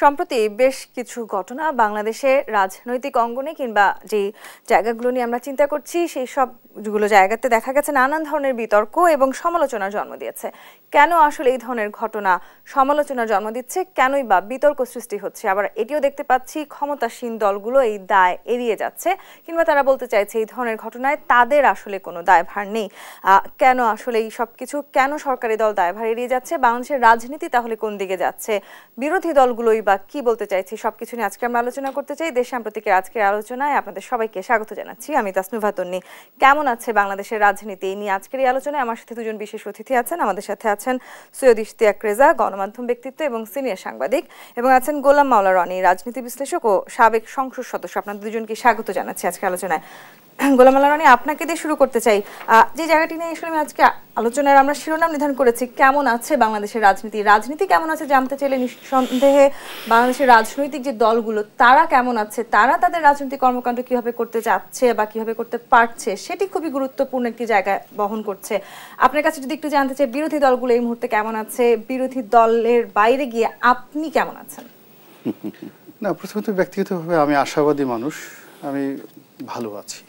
সম্প্রতি বেশ কিছু ঘটনা বাংলাদেশে রাজনৈতিক অঙ্গনে কিংবা যে জায়গাগুলো নিয়ে আমরা চিন্তা করছি সেই সবগুলো জায়গাতে দেখা গেছে নানান ধরনের বিতর্ক এবং সমালোচনার জন্ম দিয়েছে। কেন আসলে এই ধরনের ঘটনা সমালোচনার জন্ম দিচ্ছে, কেনই বা বিতর্ক সৃষ্টি হচ্ছে? আবার এটিও দেখতে পাচ্ছি ক্ষমতাসীন দলগুলো এই দায় এড়িয়ে যাচ্ছে, কিংবা তারা বলতে চাইছে এই ধরনের ঘটনায় তাদের আসলে কোনো দায়ভার নেই। কেন আসলে এই সব কিছু, কেন সরকারি দল দায়ভার এড়িয়ে যাচ্ছে? বাংলাদেশের রাজনীতি তাহলে কোন দিকে যাচ্ছে? বিরোধী দলগুলোই বা কি বলতে চাইছে? সবকিছু নিয়ে আজকে আমরা আলোচনা করতে চাই। দেশ সাম্প্রতিকের আজকের আলোচনায় আপনাদের সবাইকে স্বাগত জানাচ্ছি। আমি তাসনুভা তন্নি। কেমন আছে বাংলাদেশের রাজনীতি, এই নিয়ে আজকের এই আলোচনায় আমার সাথে দুজন বিশেষ অতিথি আছেন। আমাদের সাথে আছেন সৈয়দ ইশতিয়াক রেজা, গণমাধ্যম ব্যক্তিত্ব এবং সিনিয়র সাংবাদিক, এবং আছেন গোলাম মাওলা রনি, রাজনীতি বিশ্লেষক ও সাবেক সংসদ সদস্য। আপনাদের দুজনকে স্বাগত জানাচ্ছি আজকে আলোচনায়। গোলাম মাওলা রনি, আপনাকে দিয়ে শুরু করতে চাই। যে জায়গাটি নিয়ে আসলে আমি আজকে আলোচনার আমরা শিরোনাম নির্ধারণ করেছি, কেমন আছে বাংলাদেশের রাজনীতি। রাজনীতি কেমন আছে জানতে চাইলে নিঃসন্দেহে বাংলাদেশের রাজনৈতিক যে দলগুলো তারা কেমন আছে, তারা তাদের রাজনৈতিক কর্মকাণ্ড কিভাবে করতে যাচ্ছে বা কিভাবে করতে পারছে, সেটি খুবই গুরুত্বপূর্ণ একটি জায়গা বহন করছে। আপনার কাছে যদি একটু জানতে চাই, বিরোধী দলগুলো এই মুহূর্তে কেমন আছে? বিরোধী দলের বাইরে গিয়ে আপনি কেমন আছেন? না, প্রথমত ব্যক্তিগতভাবে আমি আশাবাদী মানুষ, আমি ভালো আছি,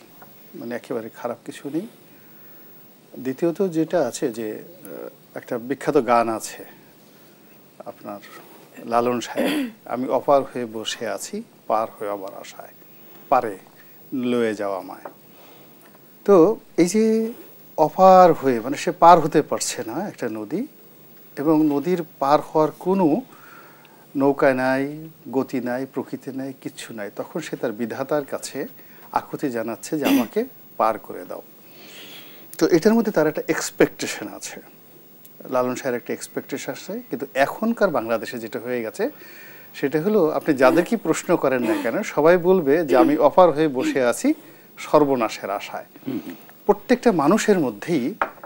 মানে একেবারে খারাপ কিছু নেই। দ্বিতীয়ত যেটা আছে যে একটা বিখ্যাত গান আছে আপনার লালন সাহেব, আমি অপার হয়ে বসে আছি পার হয়ে আবার আশায়, পারে লয়ে যাওয়া আমায়। তো এই যে অপার হয়ে, মানে সে পার হতে পারছে না একটা নদী, এবং নদীর পার হওয়ার কোনো নৌকা নাই, গতি নাই, প্রকৃতি নাই, কিচ্ছু নাই। তখন সে তার বিধাতার কাছে আকুতি জানাচ্ছে যে আমাকে পার করে দাও। তো এটার মধ্যে তার একটা এক্সপেকটেশন আছে, লালন সাহের একটা এক্সপেকটেশন আছে। কিন্তু এখনকার বাংলাদেশে যেটা হয়ে গেছে সেটা হলো, আপনি যাদেরকে প্রশ্ন করেন না কেন সবাই বলবে যে আমি অপার হয়ে বসে আছি সর্বনাশের আশায়। প্রত্যেকটা মানুষের মধ্যেই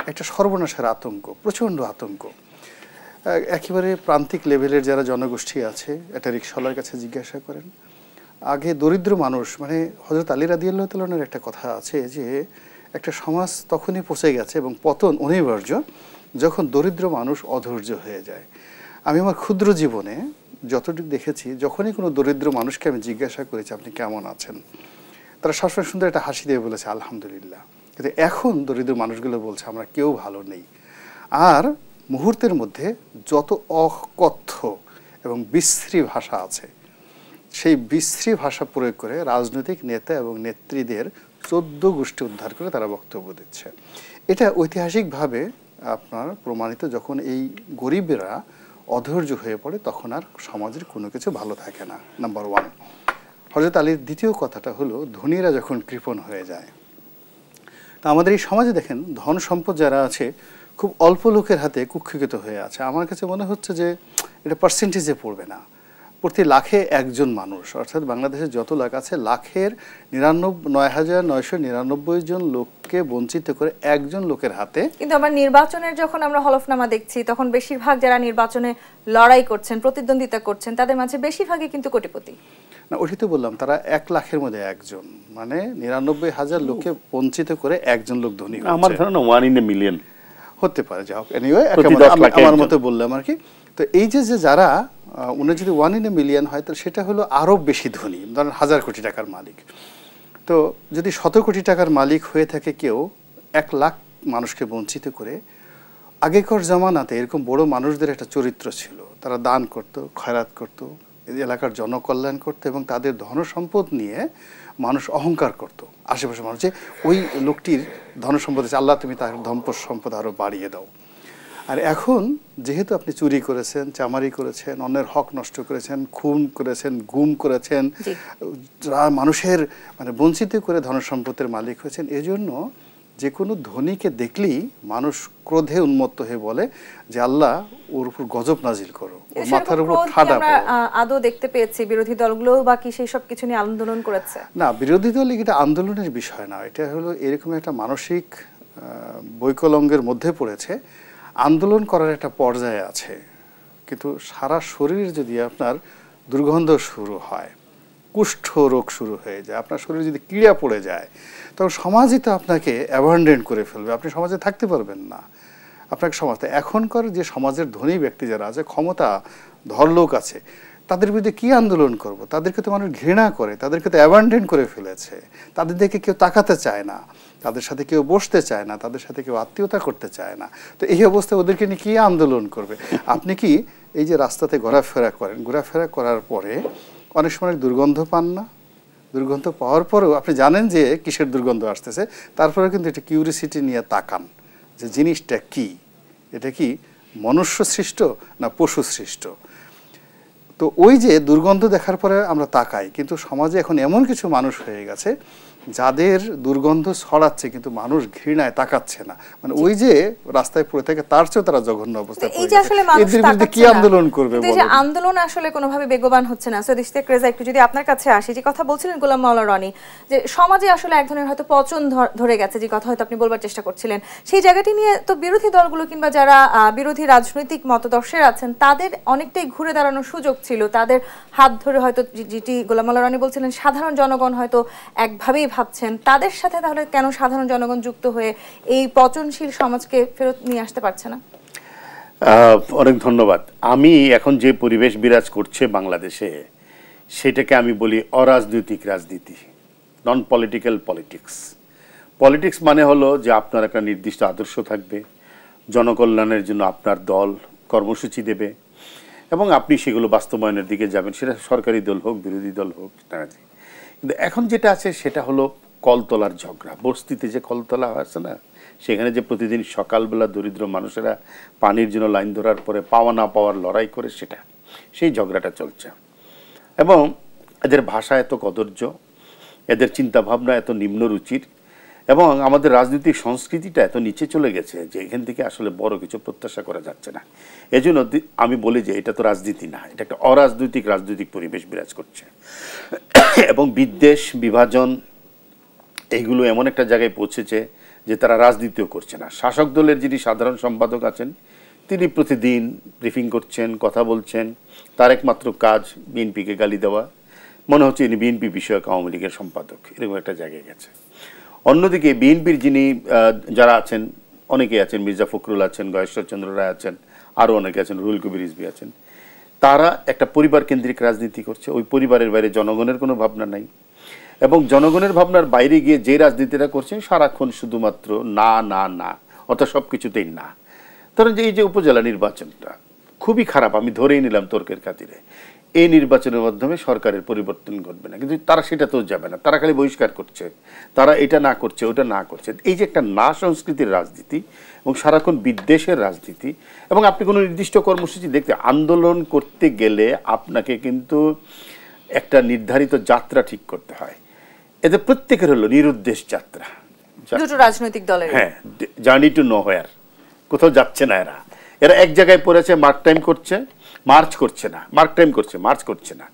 একটা সর্বনাশের আতঙ্ক, প্রচণ্ড আতঙ্ক। একেবারে প্রান্তিক লেভেলের যারা জনগোষ্ঠী আছে, একটা রিকশাওয়ালার কাছে জিজ্ঞাসা করেন। আগে দরিদ্র মানুষ, মানে হযরত আলী রাদিয়াল্লাহু তাআলার একটা কথা আছে যে একটা সমাজ তখনই পৌঁছে গেছে এবং পতন অনিবার্য যখন দরিদ্র মানুষ অধৈর্য হয়ে যায়। আমি আমার ক্ষুদ্র জীবনে যতটুকু দেখেছি, যখনই কোনো দরিদ্র মানুষকে আমি জিজ্ঞাসা করেছি আপনি কেমন আছেন, তারা সবসময় সুন্দর একটা হাসি দিয়ে বলেছে আলহামদুলিল্লাহ। কিন্তু এখন দরিদ্র মানুষগুলো বলছে আমরা কেউ ভালো নেই। আর মুহূর্তের মধ্যে যত অকথ্য এবং বিশ্রী ভাষা আছে, সেই বিশ্রী ভাষা প্রয়োগ করে রাজনৈতিক নেতা এবং নেত্রীদের 14 গোষ্ঠী উদ্ধার করে তারা বক্তব্য দিচ্ছে। এটা ঐতিহাসিকভাবে আপনার প্রমাণিত, যখন এই গরিবেরা অধৈর্য হয়ে পড়ে তখন আর সমাজের কোনো কিছু ভালো থাকে না। নাম্বার 1। হযরত আলীর দ্বিতীয় কথাটা হলো ধনীরা যখন কৃপণ হয়ে যায়। তা আমাদের এই সমাজে দেখেন ধন সম্পদ যারা আছে খুব অল্প লোকের হাতে কুক্ষিগত হয়ে আছে। আমার কাছে মনে হচ্ছে যে এটা পার্সেন্টেজে পড়বে না, প্রতি লাখে একজন মানুষ, অর্থাৎ বাংলাদেশে যত লাখ আছে লাখের 9,999 জন লোককে বঞ্চিত করে একজন লোকের হাতে। কিন্তু আমার নির্বাচনের যখন আমরা হলফনামা দেখছি তখন বেশিরভাগ যারা নির্বাচনে লড়াই করছেন, প্রতিদ্বন্দ্বিতা করছেন, তাদের মাঝে বেশিরভাগই কিন্তু কোটিপতি। না, ওটাই তো বললাম, তারা 1 লাখের মধ্যে একজন, মানে 99,000 লোককে বঞ্চিত করে একজন লোক ধনী হচ্ছে। আমার ধারণা 1 in a million হতে পারে। যাই হোক, এনিওয়ে আমার মতো বললাম আর কি। তো এই যে যারা উনি যদি 1 in a million হয়, তো সেটা হলো আরও বেশি ধনী, ধরেন 1000 কোটি টাকার মালিক। তো যদি 100 কোটি টাকার মালিক হয়ে থাকে কেউ 1 লাখ মানুষকে বঞ্চিত করে, আগেকার জামানাতে এরকম বড় মানুষদের একটা চরিত্র ছিল, তারা দান করত, খয়রাত করত, এলাকার জনকল্যাণ করত, এবং তাদের ধনসম্পদ নিয়ে মানুষ অহংকার করত। আশেপাশে মানুষ যে ওই লোকটির ধনসম্পদ আছে, আল্লাহ তুমি তার সম্পদ আরও বাড়িয়ে দাও। আর এখন যেহেতু আপনি চুরি করেছেন, চামারি করেছেন, অন্যের হক নষ্ট করেছেন, খুন করেছেন, গুম করেছেন, মানুষের মানে বঞ্চিত করে ধনসম্পদের মালিক হয়েছেন, এজন্য যে কোনো ধনীকে দেখলেই মানুষ ক্রোধে উন্মত্ত হয়ে বলে যে আল্লাহ ওর উপর গজব নাজিল করো, ওর মাথার উপর ঠাডা পড়ো। আদৌ দেখতে পেয়েছি বিরোধী দলগুলো বা কি সেই সব কিছু নিয়ে আন্দোলন করেছে? না, বিরোধী দল এটা আন্দোলনের বিষয় না, এটা হলো এরকম একটা মানসিক বৈকলঙ্গের মধ্যে পড়েছে। আন্দোলন করার একটা পর্যায়ে আছে, কিন্তু সারা শরীর যদি আপনার দুর্গন্ধ শুরু হয়, কুষ্ঠ রোগ শুরু হয়ে যায়, আপনার শরীরে যদি কিড়া পড়ে যায়, তখন সমাজই তো আপনাকে অ্যাবান্ডেন করে ফেলবে, আপনি সমাজে থাকতে পারবেন না। আপনাকে সমাজ, এখনকার যে সমাজের ধনী ব্যক্তি যারা আছে, ক্ষমতা ধর লোক আছে, তাদের বিরুদ্ধে কি আন্দোলন করব? তাদেরকে তো মানুষ ঘৃণা করে, তাদেরকে তো অ্যাবান্ডন করে ফেলেছে, তাদের দিকে কেউ তাকাতে চায় না, তাদের সাথে কেউ বসতে চায় না, তাদের সাথে কেউ আত্মীয়তা করতে চায় না। তো এই অবস্থায় ওদেরকে নিয়ে কি আন্দোলন করবে? আপনি কি এই যে রাস্তাতে ঘোরাফেরা করেন, ঘোরাফেরা করার পরে অনেক সময় দুর্গন্ধ পান না? দুর্গন্ধ পাওয়ার পরেও আপনি জানেন যে কিসের দুর্গন্ধ আসতেছে, তারপরে কিন্তু একটা কিউরিসিটি নিয়ে তাকান যে জিনিসটা কি, এটা কি মনুষ্য সৃষ্ট না পশু সৃষ্ট। তো ওই যে দুর্গন্ধ দেখার পরে আমরা তাকাই, কিন্তু সমাজে এখন এমন কিছু মানুষ হয়ে গেছে যাদের দুর্গন্ধ ছড়াচ্ছে কিন্তু মানুষ ঘৃণায় তাকাচ্ছে না। মানে ওই যে রাস্তায় পড়ে থাকে তার চেয়েও তারা জঘন্য অবস্থায় পড়ে গেছে। এদের বিরুদ্ধে কি আন্দোলন করবে? এই যে আন্দোলন আসলে কোনোভাবে বেগবান হচ্ছে না। সৈয়দ ইশতিয়াক রেজা, একটু যদি আপনার কাছে আসি, যে কথা বলছিলেন গোলাম মাওলা রনি, যে সমাজে আসলে এক ধরনের হয়তো পচন ধরে গেছে, যে কথা হয়তো আপনি বলবার চেষ্টা করছিলেন, সেই জায়গাটি নিয়ে তো বিরোধী দলগুলো কিংবা যারা বিরোধী রাজনৈতিক মতদর্শের আছেন তাদের অনেকটাই ঘুরে দাঁড়ানোর সুযোগ ছিল। তাদের হাত ধরে হয়তো, যেটি গোলাম মাওলা রনি বলছিলেন, সাধারণ জনগণ হয়তো একভাবেই ভাবছেন, তাদের সাথে তাহলে কেন সাধারণ জনগণ যুক্ত হয়ে এই পচনশীল সমাজকে ফেরত নিয়ে আসতে পারছে না? অনেক ধন্যবাদ। আমি এখন যে পরিবেশ বিরাজ করছে বাংলাদেশে, সেটাকে আমি বলি অরাজনৈতিক রাজনীতি, নন পলিটিক্যাল পলিটিক্স। পলিটিক্স মানে হলো যে আপনার একটা নির্দিষ্ট আদর্শ থাকবে, জনকল্যাণের জন্য আপনার দল কর্মসূচি দেবে এবং আপনি সেগুলো বাস্তবায়নের দিকে যাবেন, সেটা সরকারি দল হোক বিরোধী দল হোক। কিন্তু এখন যেটা আছে সেটা হলো কলতলার ঝগড়া। বস্তিতে যে কলতলা আছে না, সেখানে যে প্রতিদিন সকালবেলা দরিদ্র মানুষেরা পানির জন্য লাইন ধরার পরে পাওয়া না পাওয়ার লড়াই করে, সেই ঝগড়াটা চলছে। এবং এদের ভাষা এত কদর্য, এদের চিন্তাভাবনা এত নিম্ন রুচির, এবং আমাদের রাজনৈতিক সংস্কৃতিটা এত নিচে চলে গেছে যে এখান থেকে আসলে বড় কিছু প্রত্যাশা করা যাচ্ছে না। এজন্য আমি বলি যে এটা তো রাজনীতি না, এটা একটা রাজনৈতিক পরিবেশ বিরাজ করছে। এবং বিদ্বেষ, বিভাজন এইগুলো এমন একটা জায়গায় পৌঁছেছে যে তারা রাজনীতিও করছে না। শাসক দলের যিনি সাধারণ সম্পাদক আছেন, তিনি প্রতিদিন ব্রিফিং করছেন, কথা বলছেন, তার একমাত্র কাজ বিএনপিকে গালি দেওয়া। মনে হচ্ছে ইনি বিএনপি বিষয়ক আওয়ামী লীগের সম্পাদক, এরকম একটা জায়গায় গেছে। অন্যদিকে বিএনপির যিনি যারা আছেন, অনেকে আছেন, মির্জা ফখরুল আছেন, গয়েশ্বরচন্দ্র রায় আছেন, আরও অনেকে আছেন, রুহুল কবির রিজভী আছেন, তারা একটা পরিবার কেন্দ্রিক রাজনীতি করছে। ওই পরিবারের বাইরে জনগণের কোনো ভাবনা নাই, এবং জনগণের ভাবনার বাইরে গিয়ে যে রাজনীতিটা করছেন সারাক্ষণ শুধুমাত্র না না না, অর্থাৎ সব কিছুতেই না। ধরেন যে এই যে উপজেলা নির্বাচনটা খুবই খারাপ, আমি ধরেই নিলাম তর্কের খাতিরে, এই নির্বাচনের মাধ্যমে সরকারের পরিবর্তন ঘটবে না, কিন্তু তারা সেটাতেও যাবে না, তারা খালি বহিষ্কার করছে, তারা এটা না করছে, ওটা না করছে। এই যে একটা না সংস্কৃতির রাজনীতি এবং সারাক্ষণ বিদ্বেষের রাজনীতি, এবং আপনি কোনো নির্দিষ্ট কর্মসূচি দেখতে, আন্দোলন করতে গেলে আপনাকে কিন্তু একটা নির্ধারিত যাত্রা ঠিক করতে হয়। এদের প্রত্যেকের হলো নিরুদ্দেশ যাত্রা, দুটো রাজনৈতিক দলের। হ্যাঁ, জার্নি টু নোহোয়্যার, কোথাও যাচ্ছে না। এরা এক জায়গায় পড়েছে, মার্ক টাইম করছে, মার্চ করছে না, মার্ক টাইম করছে, মার্চ করছে না।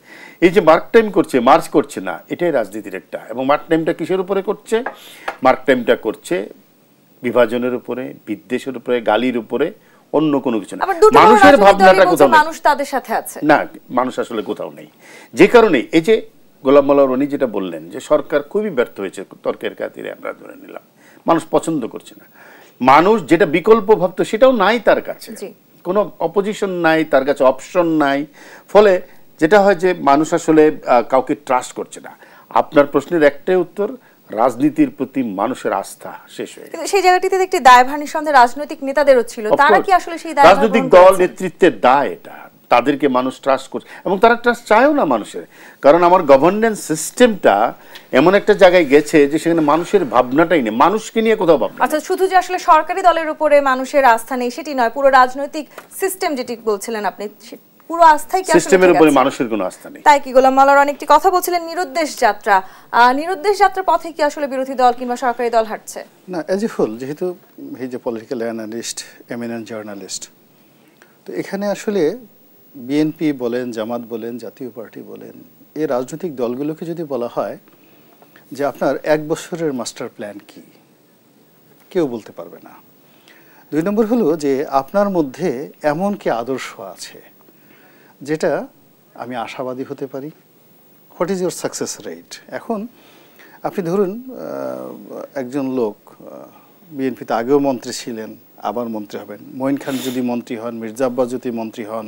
এই যে মার্ক টাইম করছে, মার্চ করছে না, এটাই রাজনীতির একটা। এবং মার্ক টাইমটা কিসের উপরে করছে? মার্ক টাইমটা করছে বিভাজনের উপরে, বিদ্বেষের উপরে, গালির উপরে, অন্য কোনো কিছু না। মানুষের ভাবনাটা কোথাও নেই, মানুষ তাদের সাথে আছে না, মানুষ আসলে কোথাও নেই। যে কারণে এই যে গোলাম মাওলা রনি যেটা বললেন যে সরকার খুবই ব্যর্থ হয়েছে, তর্কের খাতিরে আমরা ধরে নিলাম, মানুষ পছন্দ করছে না। মানুষ যেটা বিকল্প ভাবতো সেটাও নাই তার কাছে, কোনো অপোজিশন নাই তার কাছে, অপশন নাই। ফলে যেটা হয় যে মানুষ আসলে কাউকে ট্রাস্ট করছে না। আপনার প্রশ্নের একটাই উত্তর, রাজনীতির প্রতি মানুষের আস্থা শেষ হয়ে গেছে। সেই জায়গাটিতে একটি দায়ভার নিঃসন্দেহে রাজনৈতিক নেতাদেরও ছিল, তারা কি আসলে সেই দায়ভার? রাজনৈতিক দল নেতৃত্বের দায় এটা, তাদেরকে মানুষ ট্রাস্ট করছে এবং তারা ট্রাস্ট চায়ও না মানুষের, কারণ আমার গভর্নেন্স সিস্টেমটা এমন একটা জায়গায় গেছে যে সেখানে মানুষের ভাবনাটাই নেই, মানুষকে নিয়ে কোথাও ভাবনা। আচ্ছা, শুধু যে আসলে সরকারি দলের উপরে মানুষের আস্থা নেই সেটি নয়, পুরো রাজনৈতিক সিস্টেম যেটি বলছিলেন আপনি, পুরো আস্থাই কি সিস্টেমের উপরে মানুষের কোনো আস্থা নেই। তাই কি গোলাম মাওলা রনি একটি কথা বলছিলেন, নিরুদ্দেশ যাত্রা, নিরুদ্দেশ যাত্রার পথে কি আসলে বিরোধী দল কিংবা সরকারি দল হাঁটছে? না, এজ এ হোল, যেহেতু হি যে পলিটিক্যাল অ্যানালিস্ট, এমিনেন্ট জার্নালিস্ট, তো এখানে আসলে বিএনপি বলেন, জামাত বলেন, জাতীয় পার্টি বলেন, এই রাজনৈতিক দলগুলোকে যদি বলা হয় যে আপনার 1 বছরের মাস্টার প্ল্যান কি, কেউ বলতে পারবে না। 2 নম্বর হলো যে আপনার মধ্যে এমন কি আদর্শ আছে যেটা আমি আশাবাদী হতে পারি। What is your success rate? এখন আপনি ধরুন একজন লোক বিএনপিতে আগেও মন্ত্রী ছিলেন, আবার মন্ত্রী হবেন, মঈন খান যদি মন্ত্রী হন, মির্জা আব্বাস যদি মন্ত্রী হন,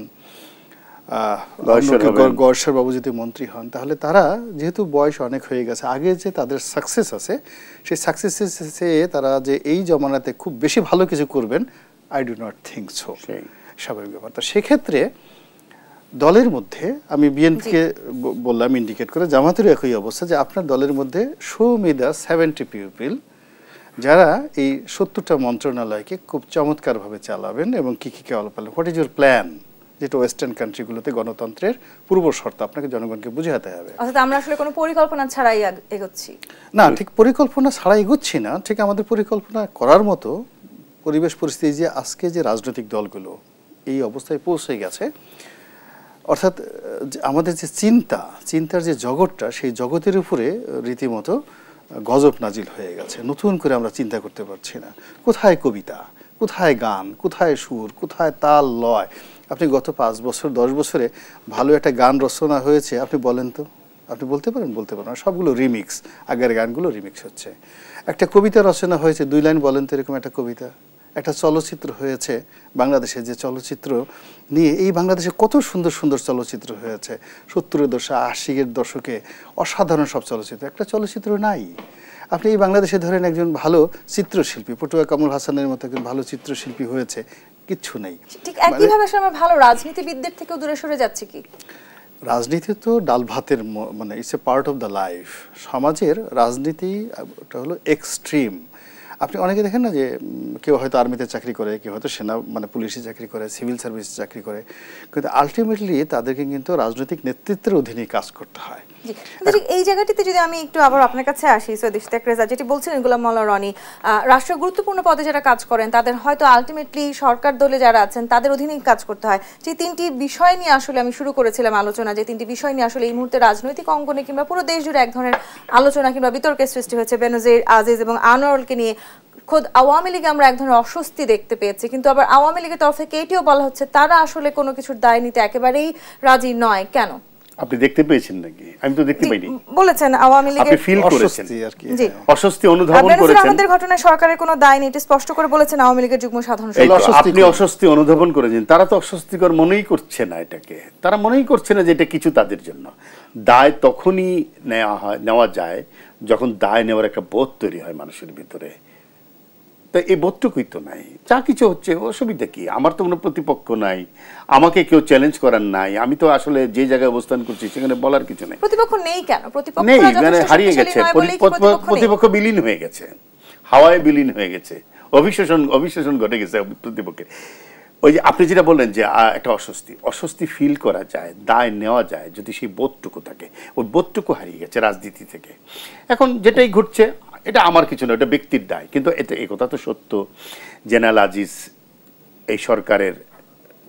গয়েশ্বর বাবু যদি মন্ত্রী হন, তাহলে তারা যেহেতু বয়স অনেক হয়ে গেছে, আগে যে তাদের সাকসেস আছে সেই সাকসেসে তারা যে এই জমানাতে খুব বেশি ভালো কিছু করবেন, I do not think so, স্বাভাবিক ব্যাপার। তো সেক্ষেত্রে দলের মধ্যে আমি বিএনপিকে বললাম ইন্ডিকেট করে, জামাতেরও একই অবস্থা, যে আপনার দলের মধ্যে শো মি দ্য 70 পিপল যারা এই 70টা মন্ত্রণালয়কে খুব চমৎকারভাবে চালাবেন এবং কি হোয়াট ইজ ইউর প্ল্যান, যেটা ওয়েস্টার্ন কান্ট্রিগুলোতে গণতন্ত্রের পূর্ব শর্ত আপনাকে জনগণকে বুঝাতে হবে। অর্থাৎ আমরা আসলে কোনো পরিকল্পনা ছাড়াই এগোচ্ছি না, ঠিক পরিকল্পনা ছাড়া এগোচ্ছি না, ঠিক আমাদের পরিকল্পনা করার মতো পরিবেশ পরিস্থিতি, যে আজকে যে রাজনৈতিক দলগুলো এই অবস্থায় পৌঁছে গেছে, অর্থাৎ আমাদের যে চিন্তার যে জগৎটা, সেই জগতের উপরে রীতিমতো গজব নাজিল হয়ে গেছে। নতুন করে আমরা চিন্তা করতে পারছি না, কোথায় কবিতা, কোথায় গান, কোথায় সুর, কোথায় তাল লয়। আপনি গত 5 বছর 10 বছরে ভালো একটা গান রচনা হয়েছে আপনি বলেন তো, আপনি বলতে পারেন না, সবগুলো রিমিক্স, আগের গানগুলো রিমিক্স হচ্ছে। একটা কবিতা রচনা হয়েছে, 2 লাইন বলেন তো এরকম একটা কবিতা। একটা চলচ্চিত্র হয়েছে বাংলাদেশে, যে চলচ্চিত্র নিয়ে এই বাংলাদেশে কত সুন্দর সুন্দর চলচ্চিত্র হয়েছে 70-এর দশক 80-এর দশকে, অসাধারণ সব চলচ্চিত্র, একটা চলচ্চিত্র নাই। আপনি এই বাংলাদেশে ধরেন একজন ভালো চিত্রশিল্পী, পটুয়া কামরুল হাসানের মতো একজন ভালো চিত্রশিল্পী হয়েছে, কিচ্ছু নেই। ঠিক একইভাবে আমরা ভালো রাজনীতিবিদদের থেকেও দূরে সরে যাচ্ছে কি? রাজনীতি তো ডাল ভাতের, মানে it's a part of the life. সমাজের রাজনীতিটা হলো এক্সট্রিম। আপনি অনেকে দেখেন না যে কেউ হয়তো আর্মিতে চাকরি করে, কেউ হয়তো পুলিশে চাকরি করে, সিভিল সার্ভিস চাকরি করে, কিন্তু আলটিমেটলি তাদেরকে কিন্তু রাজনৈতিক নেতৃত্বের অধীনে কাজ করতে হয়। এই জায়গাটিতে যদি আমি একটু আবার আপনার কাছে আসি, সৈয়দ ইশতিয়াক রেজা যেটি বলছিলেন, গোলাম মাওলা রনি রাষ্ট্রের গুরুত্বপূর্ণ পদে যারা কাজ করেন তাদের হয়তো আলটিমেটলি সরকার দলে যারা আছেন তাদের অধীনেই কাজ করতে হয়। যে 3টি বিষয় নিয়ে আসলে আমি শুরু করেছিলাম আলোচনা, যে 3টি বিষয় নিয়ে আসলে এই মুহূর্তে রাজনৈতিক অঙ্গনে কিংবা পুরো দেশ জুড়ে এক ধরনের আলোচনা কিংবা বিতর্কের সৃষ্টি হয়েছে। বেনজির, আজিজ এবং আনোয়ারকে নিয়ে খোদ আওয়ামী লীগে আমরা এক ধরনের অস্বস্তি দেখতে পেয়েছি, কিন্তু আবার আওয়ামী লীগের তরফ থেকে এটিও বলা হচ্ছে তারা আসলে কোনো কিছুর দায় নিতে একেবারেই রাজি নয়। কেন? আপনি দেখতে পেয়েছেন নাকি? আমি তো দেখতে পাইনি। বলেছেন আওয়ামী লীগের ফিল করেছেন আর কি, অস্বস্তি অনুধাবন করেছেন। আমাদের ঘটনায় সরকারের কোনো দায় নেই, স্পষ্ট করে বলেছেন আওয়ামী লীগের যুগ্ম সাধারণ সম্পাদক। আপনি অস্বস্তি অনুধাবন করেছেন, তারা তো অস্বস্তিকর মনেই করছে না এটাকে, তারা মনেই করছে না যে এটা কিছু তাদের জন্য। দায় তখনই নেওয়া যায় যখন দায় নেওয়ার একটা বোধ তৈরি হয় মানুষের ভিতরে। তো এই বোধটুকুই তো নাই। যা কিছু হচ্ছে অসুবিধা কি? আমার তো কোনো প্রতিপক্ষ নাই, আমাকে কেউ চ্যালেঞ্জ করার নাই, আমি তো আসলে যে জায়গায় অবস্থান করছি সেখানে বলার কিছু নেই। প্রতিপক্ষ নেই কেন? প্রতিপক্ষ নেই, মানে হারিয়ে গেছে, প্রতিপক্ষ বিলীন হয়ে গেছে, হাওয়ায় বিলীন হয়ে গেছে, অবিশ্লেষণ ঘটে গেছে প্রতিপক্ষের। ওই যে আপনি যেটা বললেন যে একটা অস্বস্তি ফিল করা যায়, দায় নেওয়া যায় যদি সেই বোধটুকু থাকে, ওই বোধটুকু হারিয়ে গেছে রাজনীতি থেকে। এখন যেটাই ঘটছে এটা আমার কিছু না, এটা ব্যক্তির দায়। কিন্তু এতে একথা তো সত্য, জেনারেল আজিজ এই সরকারের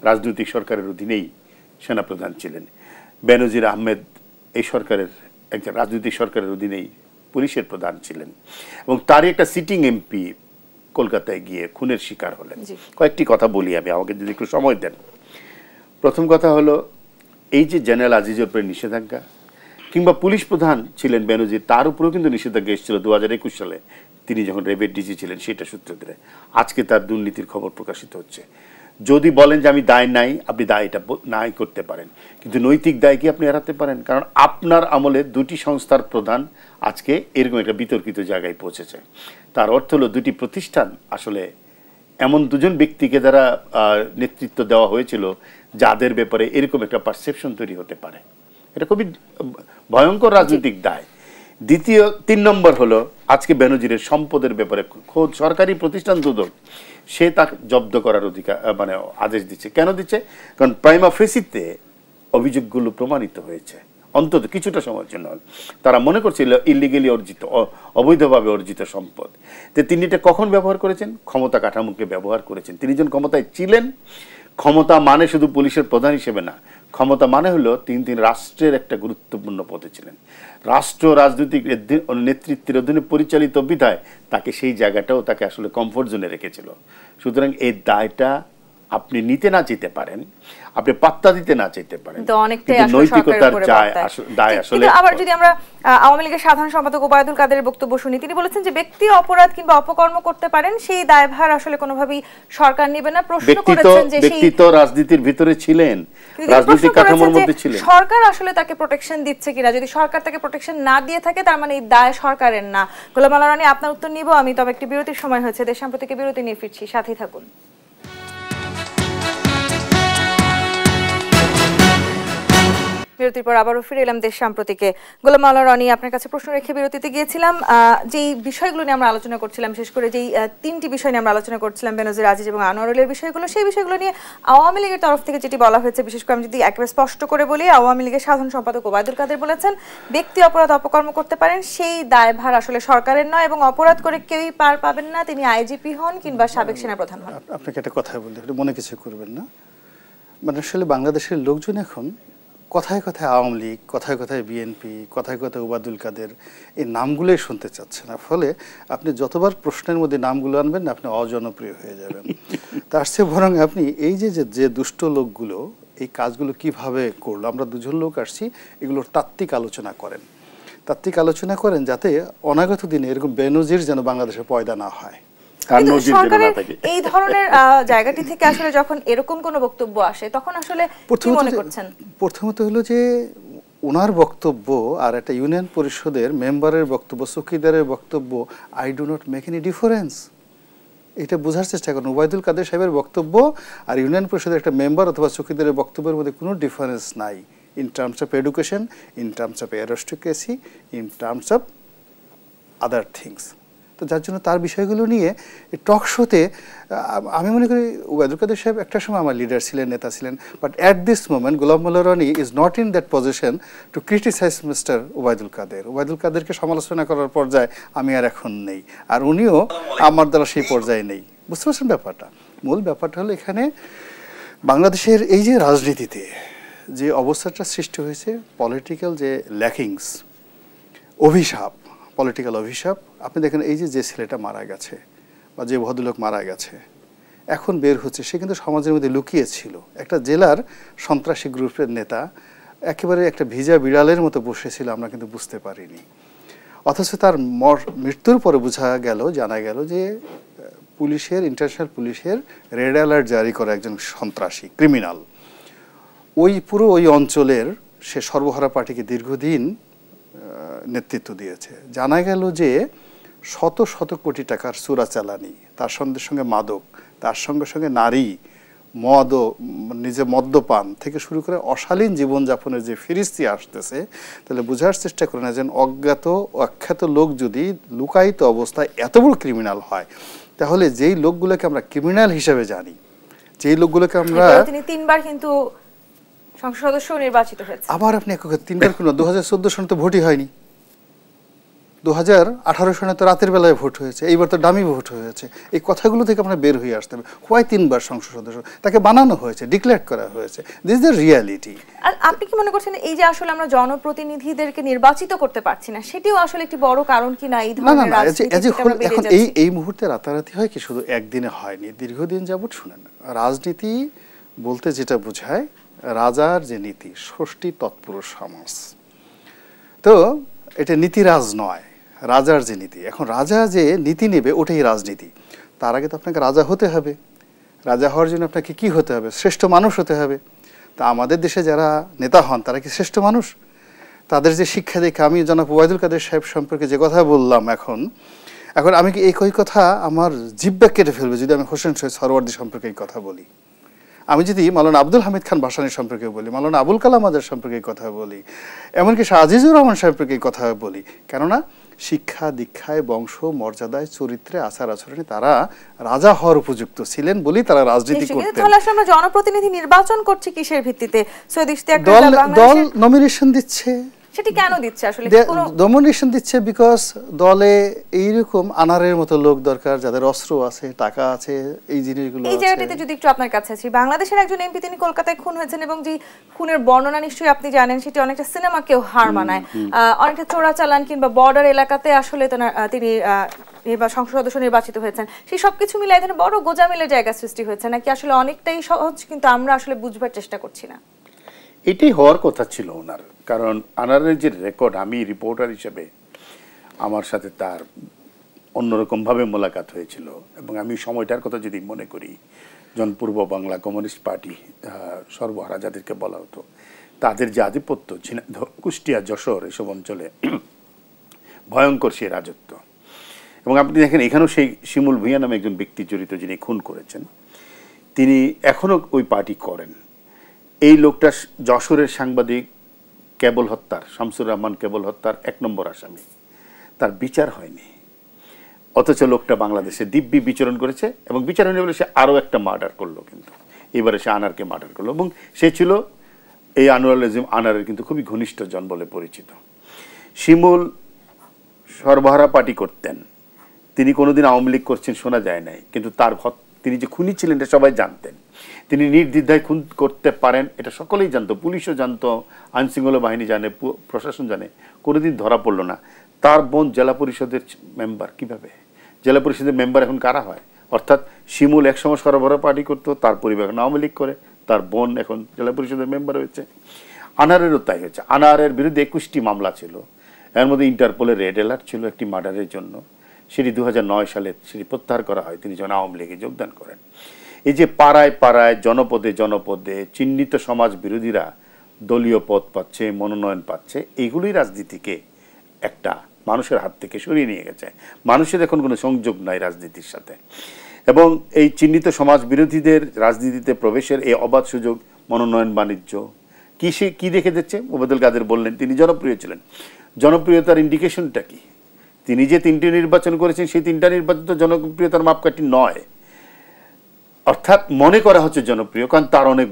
রাজনৈতিক সরকারের অধীনেই সেনাপ্রধান ছিলেন। বেনজির আহমেদ এই সরকারের একজন রাজনৈতিক সরকারের অধীনেই পুলিশের প্রধান ছিলেন, এবং তারই একটা সিটিং এমপি কলকাতায় গিয়ে খুনের শিকার হলেন। কয়েকটি কথা বলি আমি, আমাকে যদি একটু সময় দেন। প্রথম কথা হলো, এই যে জেনারেল আজিজের উপরে নিষেধাজ্ঞা, কিংবা পুলিশ প্রধান ছিলেন বেনজির, তার উপরেও কিন্তু নিষেধাজ্ঞা এসেছিল 2021 সালে তিনি যখন রেবের ডিজি ছিলেন, সেটা সূত্র ধরে আজকে তার দুর্নীতির খবর প্রকাশিত হচ্ছে। যদি বলেন যে আমি দায় নাই, আপনি দায় এটা নাই করতে পারেন, কিন্তু নৈতিক দায় কি আপনি এড়াতে পারেন? কারণ আপনার আমলে 2টি সংস্থার প্রধান আজকে এরকম একটা বিতর্কিত জায়গায় পৌঁছেছে। তার অর্থ হলো 2টি প্রতিষ্ঠান আসলে এমন 2জন ব্যক্তিকে দ্বারা নেতৃত্ব দেওয়া হয়েছিল যাদের ব্যাপারে এরকম একটা পারসেপশন তৈরি হতে পারে। এটা খুবই ভয়ঙ্কর রাজনৈতিক দায়। 3 নম্বর হলো, আজকে বেনজিরের সম্পদের ব্যাপারে খোদ সরকারি প্রতিষ্ঠান দুদক সে তাকে জব্দ করার অধিকার, মানে আদেশ দিচ্ছে। কেন দিচ্ছে? কারণ প্রাইমা ফেসিতে অভিযোগগুলো প্রমাণিত হয়েছে, অন্তত কিছুটা সময়ের জন্য। তারা মনে করছিল ইলিগেলি অর্জিত, অবৈধভাবে অর্জিত সম্পদ। তো তিনি এটা কখন ব্যবহার করেছেন? ক্ষমতা কাঠামোকে ব্যবহার করেছেন। তিনি যখন ক্ষমতায় ছিলেন, ক্ষমতা মানে শুধু পুলিশের প্রধান হিসেবে না, ক্ষমতা মানে হলো তিনি রাষ্ট্রের একটা গুরুত্বপূর্ণ পদে ছিলেন। রাষ্ট্র রাজনৈতিক নেতৃত্বের অধীনে পরিচালিত বিধায় তাকে সেই জায়গাটাও তাকে আসলে কমফোর্ট জোনে রেখেছিল। সুতরাং এই দায়টা আপনি নিতে না যেতে পারেন, আপনি পাত্তা দিতে না চাইতে পারেন, অনেকটাই কিন্তু নৈতিকতার দায় আসলে। আবার যদি আমরা আওয়ামী লীগের সাধারণ সম্পাদক ওবায়দুল কাদেরের বক্তব্য শুনি, তিনি বলেছেন যে ব্যক্তি অপরাধ কিংবা অপকর্ম করতে পারেন, সেই দায়ভার আসলে কোনোভাবেই সরকার নেবে না। প্রশ্ন করেছেন যে ব্যক্তি তো রাজনীতির ভিতরে ছিলেন, রাজনৈতিক কাঠামোর মধ্যে ছিলেন, সরকার আসলে তাকে প্রোটেকশন দিচ্ছে কিনা। যদি সরকার তাকে প্রোটেকশন না দিয়ে থাকে তার মানে এই দায় সরকারের না। গোলাম আলা রানী, আপনার উত্তর নিব আমি, তবে একটি বিরতির সময় হয়েছে, দেশ সাম্প্রতিক বিরতি নিয়ে ফিরছি, সাথেই থাকুন। বিরতির পর আবারও ফিরে এলাম দেশ সাম্প্রতিকে। গোলাম আলা রানী, আপনার কাছে প্রশ্ন রেখে বিরতিতে গিয়েছিলাম। যেই বিষয়গুলো নিয়ে আমরা আলোচনা করছিলাম, বিশেষ করে যেই তিনটি বিষয় নিয়ে আমরা আলোচনা করছিলাম, বেনজির আজিজ এবং আনোয়ারুলের বিষয়গুলো, সেই বিষয়গুলো নিয়ে আওয়ামী লীগের তরফ থেকে যেটি বলা হয়েছে, বিশেষ করে আমি যদি একেবারে স্পষ্ট করে বলি, আওয়ামী লীগের সাধারণ সম্পাদক ওবায়দুল কাদের বলেছেন ব্যক্তি অপরাধ অপকর্ম করতে পারেন, সেই দায়ভার আসলে সরকারের নয়, এবং অপরাধ করে কেউই পার পাবেন না, তিনি আইজিপি হন কিংবা সাবেক সেনাপ্রধান হন। আপনাকে একটা কথা বলি, মনে কিছু করবেন না। মানে আসলে বাংলাদেশের লোকজন এখন কথায় কথায় আওয়ামী লীগ, কথায় কথায় বিএনপি, কথায় কথায় ওবায়দুল কাদের, এই নামগুলোই শুনতে চাচ্ছে না। ফলে আপনি যতবার প্রশ্নের মধ্যে নামগুলো আনবেন না, আপনি অজনপ্রিয় হয়ে যাবেন। তার চেয়ে বরং আপনি এই যে দুষ্ট লোকগুলো এই কাজগুলো কিভাবে করলো, আমরা দুজন লোক আসছি, এগুলোর তাত্ত্বিক আলোচনা করেন, যাতে অনাগত দিনে এরকম বেনজির যেন বাংলাদেশে পয়দা না হয়। সরকারের এই ধরনের জায়গাটি থেকে আসলে যখন এরকম কোনো বক্তব্য আসে, তখন আসলে কি মনে করছেন? প্রথমত হলো যে ওনার বক্তব্য আর একটা ইউনিয়ন পরিষদের মেম্বারের বক্তব্য, চৌকিদারের বক্তব্য, I do not make any difference. এটা বোঝার চেষ্টা করুন। ওবায়দুল কাদের সাহেবের বক্তব্য আর ইউনিয়ন পরিষদের একটা মেম্বার অথবা চৌকিদারের বক্তব্যের মধ্যে কোনো ডিফারেন্স নাই, in terms of education, in terms of aristocracy, in terms of other things. তো যার জন্য তার বিষয়গুলো নিয়ে টক শোতে আমি মনে করি ওবায়দুল কাদের সাহেব একটা সময় আমার লিডার ছিলেন, নেতা ছিলেন, but at this moment Golam Ala Rani is not in that position to criticize mister Obaidul Quader. Obaidul কাদেরকে সমালোচনা করার পর্যায়ে আমি আর এখন নেই, আর উনিও আমার দ্বারা সেই পর্যায়ে নেই। বুঝতে পারছেন ব্যাপারটা? মূল ব্যাপারটা হলো এখানে বাংলাদেশের এই যে রাজনীতিতে যে অবস্থাটা সৃষ্টি হয়েছে, পলিটিক্যাল যে ল্যাকিংস, অভিশাপ, পলিটিক্যাল অভিশাপ। আপনি দেখেন এই যে ছেলেটা মারা গেছে বা যে ভদ্রলোক মারা গেছে, এখন বের হচ্ছে, সে কিন্তু সমাজের মধ্যে লুকিয়ে ছিল। একটা জেলার সন্ত্রাসী গ্রুপের নেতা একেবারে একটা ভিজা বিড়ালের মতো বসেছিল, আমরা কিন্তু বুঝতে পারিনি। অথচ তার মৃত্যুর পরে জানা গেল যে পুলিশের, ইন্টারন্যাশনাল পুলিশের রেড অ্যালার্ট জারি করা একজন সন্ত্রাসী ক্রিমিনাল। ওই অঞ্চলের সে সর্বহারা পার্টিকে দীর্ঘদিন নেতৃত্ব দিয়েছে। জানা গেল যে শত শত কোটি টাকার চোরাচালানি, তার সঙ্গে মাদক, তার সঙ্গে নারী, নিজে মদ্যপান থেকে শুরু করে অশালীন জীবনযাপনের যে ফিরিস্তি আসতেছে, তাহলে বোঝার চেষ্টা করেন একজন অজ্ঞাত অখ্যাত লোক যদি লুকায়িত অবস্থায় এত বড় ক্রিমিনাল হয়, তাহলে যেই লোকগুলোকে আমরা ক্রিমিনাল হিসেবে জানি, যেই লোকগুলোকে আমরা, তিনি 3 বার কিন্তু সংসদ সদস্য নির্বাচিত হয়েছে। আবার আপনি 3 বার কেন? 2014 সনে তো ভোটই হয়নি, 2018 সনে তো রাতের বেলায় ভোট হয়েছে, এইবার তো ডামি ভোট হয়েছে। এই কথাগুলো থেকে আপনার বের হয়ে আসতে হবে। হয় 3 বার সংসদ সদস্য, তাকে বানানো হয়েছে, ডিক্লেয়ার করা হয়েছে। This is the reality. আর আপনি কি মনে করছেন এই যে আসলে আমরা জনপ্রতিনিধিদেরকে নির্বাচিত করতে পারছি না, সেটিও আসলে একটি বড় কারণ কি না এই ধরনের রাজনীতি? এখন এই মুহূর্তে রাতারাতি হয় কি, শুধু একদিনে হয়নি, দীর্ঘদিন যাবত। শুনেন, রাজনীতি বলতে যেটা বোঝায় রাজার যে নীতি, ষষ্ঠী তৎপুরুষ সমাস। তো এটা নীতিরাজ নয়, রাজার যে নীতি। এখন রাজা যে নীতি নেবে ওটাই রাজনীতি। তার আগে তো আপনাকে রাজা হতে হবে। রাজা হওয়ার জন্য আপনাকে কি হতে হবে? শ্রেষ্ঠ মানুষ হতে হবে। তা আমাদের দেশে যারা নেতা হন তারা কি শ্রেষ্ঠ মানুষ? তাদের যে শিক্ষা দেখে, আমি জনাব ওবায়দুল কাদের সাহেব সম্পর্কে যে কথা বললাম, এখন আমি কি এই কথা আমার জিহ্বা কেটে ফেলবে যদি আমি হোসেন শহীদ সরওয়ার্দী সম্পর্কে এই কথা বলি? আমি যদি মাওলানা আব্দুল হামিদ খান ভাসানীর সম্পর্কে বলি, মাওলানা আবুল কালাম আজাদ সম্পর্কে কথা বলি, এমনকি শাহ আজিজুর রহমান সম্পর্কে কথা বলি, কেননা শিক্ষা দীক্ষায়, বংশ মর্যাদায়, চরিত্রে, আচার আচরণে তারা রাজা হওয়ার উপযুক্ত ছিলেন বলেই তারা রাজনীতি করতেন। তাহলে আমরা জনপ্রতিনিধি নির্বাচন করছি কিসের ভিত্তিতে? সৈয়দ ইশতিয়াক দল নমিনেশন দিচ্ছে। সেটি কেন দিচ্ছে আসলে? ডমিনেশন দিচ্ছে বিকজ দলে এইরকম আনারের মতো লোক দরকার, যাদের অস্ত্র আছে, টাকা আছে, এই জিনিসগুলো। এই জায়গাটিতে যদি একটু আপনার কাছে আছি, বাংলাদেশের একজন এমপি তিনি কলকাতায় খুন হয়েছেন, এবং যে খুনের বর্ণনা নিশ্চয়ই আপনি জানেন, সেটি অনেকটা সিনেমাকেও হার মানায়। অনেকটা চোরাচালান কিংবা বর্ডার এলাকাতে আসলে তিনি সংসদ সদস্য নির্বাচিত হয়েছেন, সেই সবকিছু মিলে এখানে বড় গোজামিলের জায়গা সৃষ্টি হয়েছে নাকি আসলে অনেকটাই সহজ কিন্তু আমরা আসলে বুঝবার চেষ্টা করছি না? এটাই হওয়ার কথা ছিল ওনার, কারণ আনারের যে রেকর্ড, আমি রিপোর্টার হিসেবে আমার সাথে তার অন্যরকমভাবে মোলাকাত হয়েছিল, এবং আমি সময়টার কথা যদি মনে করি, যখন পূর্ব বাংলা কমিউনিস্ট পার্টি সর্বহারা যাদেরকে বলা হতো, তাদের যে আধিপত্য কুষ্টিয়া, যশোর এসব অঞ্চলে ভয়ঙ্কর সেই রাজত্ব। এবং আপনি দেখেন এখানেও সেই শিমুল ভূঁইয়া নামে একজন ব্যক্তি জড়িত, যিনি খুন করেছেন, তিনি এখনও ওই পার্টি করেন। এই লোকটা যশোরের সাংবাদিক কেবল হত্যার, শামসুর রহমান কেবল হত্যার 1 নম্বর আসামি, তার বিচার হয়নি, অথচ লোকটা বাংলাদেশে দিব্যি বিচরণ করেছে, এবং বিচার হয়নি বলে সে আরও একটা মার্ডার করলো, কিন্তু এবারে সে আনারকে মার্ডার করলো, এবং সে ছিল এই আনোয়ারুল আজিম আনারের কিন্তু খুবই ঘনিষ্ঠ জন বলে পরিচিত। শিমুল সর্বহারা পার্টি করতেন, তিনি কোনোদিন আওয়ামী লীগ করছেন শোনা যায় নাই, কিন্তু তিনি যে খুনি ছিলেন এটা সবাই জানতেন। তিনি নির্দ্বিধায় খুন করতে পারেন এটা সকলেই জানতো, পুলিশও জানতো, আইনশৃঙ্খলা বাহিনী জানে, প্রশাসন জানে, কোনোদিন ধরা পড়লো না। তার বোন জেলা পরিষদের মেম্বার, কিভাবে জেলা পরিষদের মেম্বার এখন কারা হয়? অর্থাৎ শিমুল একসময় সর্বহারা পার্টি করতো, তার পরিবার এখন আওয়ামী লীগ করে, তার বোন এখন জেলা পরিষদের মেম্বার হয়েছে। আনারেরও তাই হয়েছে। আনারের বিরুদ্ধে 21টি মামলা ছিল, এর মধ্যে ইন্টারপোলের রেড অ্যালার্ট ছিল একটি মার্ডারের জন্য, সেটি 2009 সালে সেটি প্রত্যাহার করা হয় তিনি যখন আওয়ামী লীগে যোগদান করেন। এই যে পাড়ায় পাড়ায়, জনপদে জনপদে চিহ্নিত সমাজ বিরোধীরা দলীয় পদ পাচ্ছে, মনোনয়ন পাচ্ছে, এইগুলোই রাজনীতিকে একটা মানুষের হাত থেকে সরিয়ে নিয়ে গেছে। মানুষের এখন কোনো সংযোগ নাই রাজনীতির সাথে, এবং এই চিহ্নিত সমাজ বিরোধীদের রাজনীতিতে প্রবেশের এই অবাধ সুযোগ, মনোনয়ন বাণিজ্য কি দেখে দিচ্ছে? ওবায়দুল কাদের বললেন তিনি জনপ্রিয় ছিলেন। জনপ্রিয়তার ইন্ডিকেশনটা কি? তিনি যে 3টি নির্বাচন করেছেন সেই 3টা নির্বাচন তো জনপ্রিয়তার মাপকাঠি নয়। অর্থাৎ মনে করা হচ্ছে জনপ্রিয় কারণ তার অনেক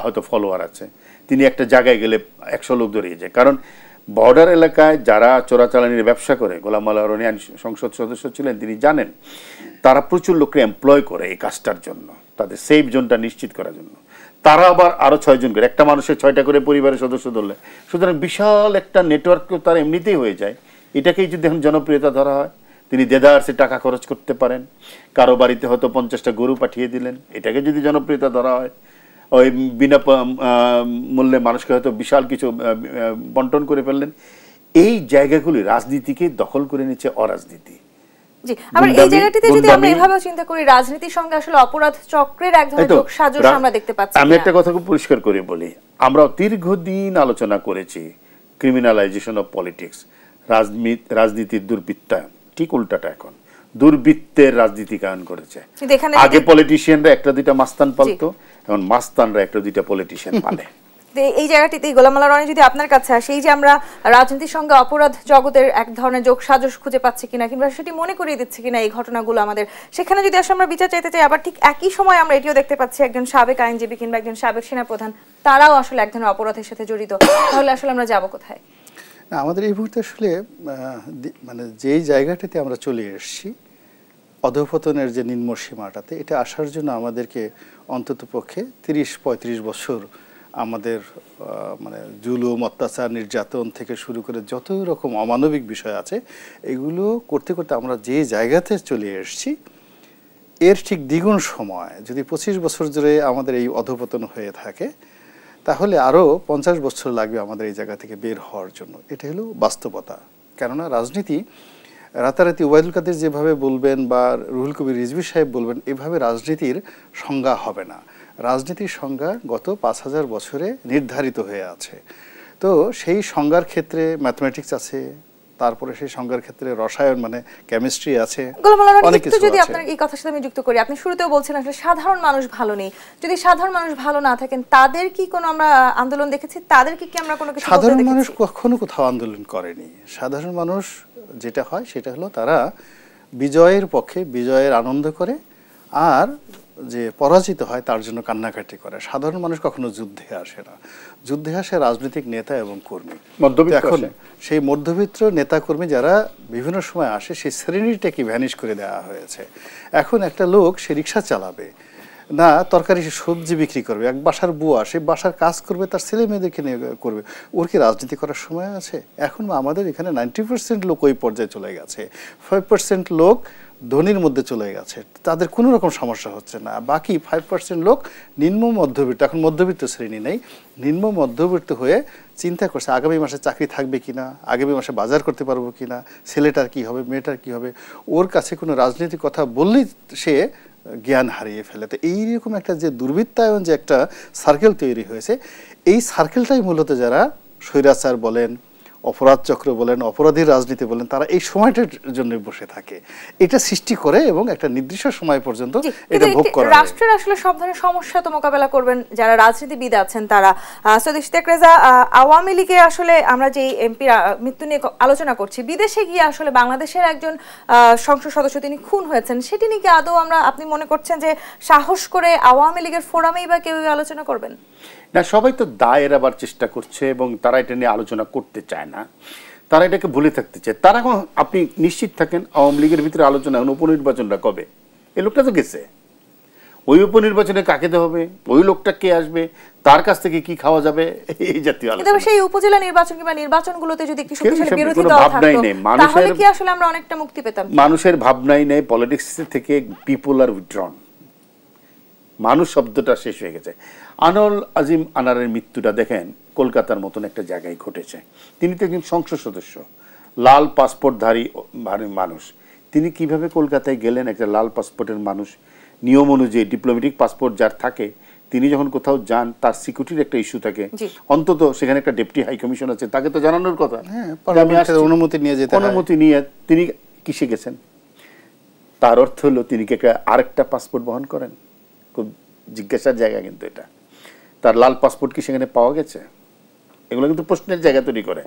হয়তো ফলোয়ার আছে, তিনি একটা জায়গায় গেলে 100 লোক ধরিয়ে যায়। কারণ বর্ডার এলাকায় যারা চোরাচালানির ব্যবসা করে, গোলাম মাওলা রনি সংসদ সদস্য ছিলেন, তিনি জানেন তারা প্রচুর লোককে এমপ্লয় করে এই কাজটার জন্য, তাদের সেফ জোনটা নিশ্চিত করার জন্য। তারা আবার আরও 6 জন করে, একটা মানুষের 6টা করে পরিবারের সদস্য ধরলে, সুতরাং বিশাল একটা নেটওয়ার্ক তার এমনিতেই হয়ে যায়। এটাকেই যদি এখন জনপ্রিয়তা ধরা হয়, তিনি দেদারসে টাকা খরচ করতে পারেন, কারো বাড়িতে হয়তো 50টা গরু পাঠিয়ে দিলেন, এটাকে যদি জনপ্রিয়তা ধরা হয়, ওই বিনা মূল্যে মানুষকে হয়তো বিশাল কিছু বন্টন করে ফেললেন, এই জায়গাগুলি রাজনীতিকে দখল করে নিচ্ছে অরাজনীতি। জি, আবার এই জায়গাটিতে যদি আমরা এভাবে চিন্তা করি, রাজনীতির সঙ্গে আসলে অপরাধ চক্রের এক ধরনের যোগসাজশ আমরা দেখতে পাচ্ছি। আমি একটা কথা খুব পরিষ্কার করে বলি, আমরা দীর্ঘদিন আলোচনা করেছি ক্রিমিনালাইজেশন অফ পলিটিক্স, রাজনীতির দুর্বৃত্তায়ন, ঠিক উল্টাটা এখন দুর্বৃত্তের রাজনীতিকায়ন করেছে। আগে পলিটিশিয়ানরা একটা দুইটা মাস্তান পালতো, এখন মাস্তানরা একটা দুইটা পলিটিশিয়ান পালে। এই জায়গাটিতে গোলাম মাওলা রনি যদি আপনার কাছে আসে, এই যে আমরা রাজনীতির সঙ্গে অপরাধ জগতের এক ধরনের যোগসাজশ খুঁজে পাচ্ছি কিনা, কিংবা সেটি মনে করিয়ে দিচ্ছে কিনা এই ঘটনাগুলো আমাদের, সেখানে যদি আসলে আমরা বিচার চাইতে চাই, আবার ঠিক একই সময় আমরা এটিও দেখতে পাচ্ছি একজন সাবেক আইনজীবী কিংবা একজন সাবেক সেনাপ্রধান তারাও আসলে এক ধরনের অপরাধের সাথে জড়িত, তাহলে আসলে আমরা যাব কোথায়? আমাদের এই মুহূর্তে আসলে মানে যেই জায়গাটাতে আমরা চলে এসেছি, অধঃপতনের যে নিম্ন সীমাটাতে, এটা আসার জন্য আমাদেরকে অন্তত পক্ষে 30-35 বছর আমাদের মানে জুলুম, অত্যাচার, নির্যাতন থেকে শুরু করে যত রকম অমানবিক বিষয় আছে, এগুলো করতে করতে আমরা যে জায়গাতে চলে এসেছি, এর ঠিক দ্বিগুণ সময় যদি 25 বছর ধরে আমাদের এই অধঃপতন হয়ে থাকে, তাহলে আরও 50 বছর লাগবে আমাদের এই জায়গা থেকে বের হওয়ার জন্য। এটা হলো বাস্তবতা। কেননা রাজনীতি রাতারাতি ওবায়দুল কাদের যেভাবে বলবেন বা রুহুল কবির রিজভী সাহেব বলবেন, এভাবে রাজনীতির সংজ্ঞা হবে না। রাজনীতির সংজ্ঞা গত 5000 বছরে নির্ধারিত হয়ে আছে। তো সেই সংজ্ঞার ক্ষেত্রে ম্যাথমেটিক্স আছে, তারপরে সেই সংজ্ঞার ক্ষেত্রে রসায়ন মানে কেমিস্ট্রি আছে, অনেক কিছু আছে। যদি আপনার এই কথার সাথে আমি যুক্ত করি, আপনি শুরুতেও বলছেন আসলে সাধারণ মানুষ ভালো নেই, যদি সাধারণ মানুষ ভালো না থাকেন, তাদের কি কোনো আমরা আন্দোলন দেখেছি? তাদের কি আমরা কোনো কিছু? সাধারণ মানুষ কখনো কোথাও আন্দোলন করেনি। সাধারণ মানুষ যেটা হয় সেটা হলো তারা বিজয়ের পক্ষে বিজয়ের আনন্দ করে, আর যে পরাজিত হয় তার জন্য কান্নাকাটি করে। সাধারণ মানুষ কখনো যুদ্ধে আসে না, যুদ্ধে আসে রাজনৈতিক নেতা এবং কর্মী। এখন সেই মধ্যবিত্ত নেতা কর্মী যারা বিভিন্ন সময় আসে, সেই শ্রেণীটাকে ভ্যানিশ করে দেওয়া হয়েছে। এখন একটা লোক সে রিক্সা চালাবে, না তরকারি সবজি বিক্রি করবে, এক বাসার বুয়া সে বাসার কাজ করবে, তার ছেলে মেয়েদেরকে নিয়ে করবে, ওর কি রাজনীতি করার সময় আছে? এখন আমাদের এখানে 90% লোক ওই পর্যায়ে চলে গেছে, 5% লোক ধনীর মধ্যে চলে গেছে, তাদের কোনো রকম সমস্যা হচ্ছে না। বাকি 5% লোক নিম্ন মধ্যবিত্ত, এখন মধ্যবিত্ত শ্রেণী নেই, নিম্ন মধ্যবিত্ত হয়ে চিন্তা করছে আগামী মাসে চাকরি থাকবে কিনা, আগামী মাসে বাজার করতে পারবো কিনা, ছেলেটার কি হবে, মেয়েটার কি হবে। ওর কাছে কোনো রাজনীতির কথা বললেই সে জ্ঞান হারিয়ে ফেলে। তো এইরকম একটা যে দুর্বৃত্তায়ন যে একটা সার্কেল তৈরি হয়েছে, এই সার্কেলটাই মূলত যারা স্বৈরাচার বলেন, অপরাধ চক্র বলেন, অপরাধীর রাজনীতি বলেন, তারা এই সময়টার জন্য বসে থাকে, এটা সৃষ্টি করে এবং একটা নির্দিষ্ট সময় পর্যন্ত এটা ভোগ করে। রাষ্ট্রের আসলে সব ধরনের সমস্যা তো মোকাবেলা করবেন যারা রাজনীতিবিদ আছেন তারা। সৈয়দ ইশতিয়াক রেজা, আওয়ামী লীগে আসলে আমরা যে এমপি মৃত্যু নিয়ে আলোচনা করছি, বিদেশে গিয়ে আসলে বাংলাদেশের একজন সংসদ সদস্য তিনি খুন হয়েছেন, সেটি নিয়ে কি আদৌ আপনি মনে করছেন যে সাহস করে আওয়ামী লীগের ফোরামেই বা কেউ আলোচনা করবেন? না, সবাই তো দায় এড়াবার চেষ্টা করছে এবং তারা এটা নিয়ে আলোচনা করতে চায় না, তারা এটাকে ভুলে থাকতে চায়। তারা এখন আপনি নিশ্চিত থাকেন আওয়ামী লীগের ভিতরে আলোচনা, উপনির্বাচনটা কবে? এই লোকটা তো গেছে, ওই উপনির্বাচনে কাকে দেওয়া হবে, ওই লোকটা কে আসবে, তার কাছ থেকে কি খাওয়া যাবে, এই জাতীয় আলোচনা। সেই উপজেলা নির্বাচন কিংবা নির্বাচনগুলোতে যদি একটি শক্তিশালী বিরোধী দল থাকতো তাহলে কি আসলে আমরা অনেকটা মুক্তি পেতাম? মানুষের ভাবনাই নেই, পলিটিক্স থেকে পিপল আর উইথড্রন, মানুষ শব্দটা শেষ হয়ে গেছে। আনোয়ার আজিম আনারের মৃত্যুটা দেখেন কলকাতার মতন একটা জায়গায় ঘটেছে। তিনি তো একজন সংসদ সদস্য, লাল পাসপোর্টধারী মানুষ, তিনি কিভাবে কলকাতায় গেলেন? একটা লাল পাসপোর্টের মানুষ, নিয়ম অনুযায়ী ডিপ্লোম্যাটিক পাসপোর্ট যার থাকে, তিনি যখন কোথাও যান তার সিকিউরিটির একটা ইস্যু থাকে, অন্তত সেখানে একটা ডেপুটি হাই কমিশন আছে, তাকে তো জানানোর কথা, অনুমতি নিয়ে তিনি কিসে গেছেন? তার অর্থ হলো তিনি কি আরেকটা পাসপোর্ট বহন করেন? খুব জিজ্ঞাসার জায়গা কিন্তু এটা। তার লাল পাসপোর্ট কি সেখানে পাওয়া গেছে? এগুলো কিন্তু প্রশ্নের জায়গা তৈরি করে।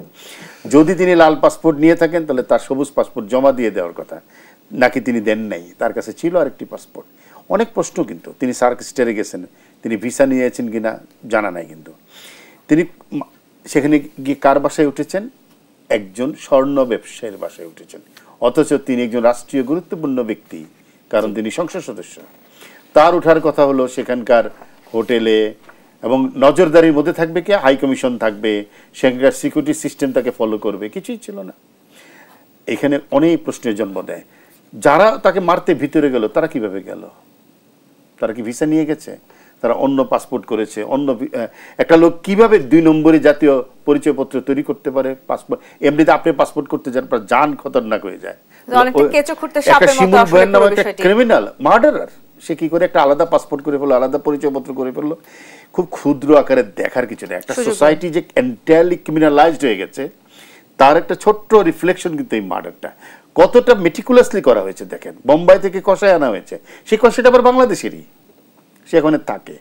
যদি তিনি লাল পাসপোর্ট নিয়ে থাকেন তাহলে তার সবুজ পাসপোর্ট জমা দিয়ে দেওয়ার কথা, নাকি তিনি দেন নাই, তার কাছে ছিল আরেকটি পাসপোর্ট। অনেক প্রশ্ন কিন্তু। তিনি সার্কিস্টারে গেছেন, তিনি ভিসা নিয়েছেন কিনা জানা নাই, কিন্তু তিনি সেখানে গিয়ে কার বাসায় উঠেছেন? একজন স্বর্ণ ব্যবসায়ীর বাসায় উঠেছেন, অথচ তিনি একজন রাষ্ট্রীয় গুরুত্বপূর্ণ ব্যক্তি, কারণ তিনি সংসদ সদস্য। তার ওঠার কথা হলো সেখানকার হোটেলে, এবং নজরদারির মধ্যে থাকবে কে? হাই কমিশন থাকবে, সেখানকার সিকিউরিটি সিস্টেম তাকে ফলো করবে, কিছুই ছিল না। এখানে অনেক প্রশ্নের জন্ম দেয়। যারা তাকে মারতে ভিতরে গেল তারা কিভাবে গেল? তারা কি ভিসা নিয়ে গেছে? তারা অন্য পাসপোর্ট করেছে। অন্য একটা লোক কিভাবে 2 নম্বরী জাতীয় পরিচয়পত্র তৈরি করতে পারে? পাসপোর্ট এমনিতে আপনি পাসপোর্ট করতে যান, জান খতরনাক হয়ে যায়। ক্রিমিনাল মার্ডারার, সে কি করে একটা আলাদা পাসপোর্ট করে ফেললো, আলাদা পরিচয়পত্র করে ফেললো? খুব ক্ষুদ্র আকারে দেখার কিছু নেই। একটা সোসাইটি যে এন্টায়ারলি ক্রিমিনালাইজড হয়ে গেছে, তার একটা ছোট্ট রিফ্লেকশন কিন্তু এই মার্ডারটা। কতটা মেটিকুলাসলি করা হয়েছে দেখেন। বোম্বাই থেকে কষায় আনা হয়েছে, সেই কষাইটা আবার বাংলাদেশেরই, সে ওখানে থাকে,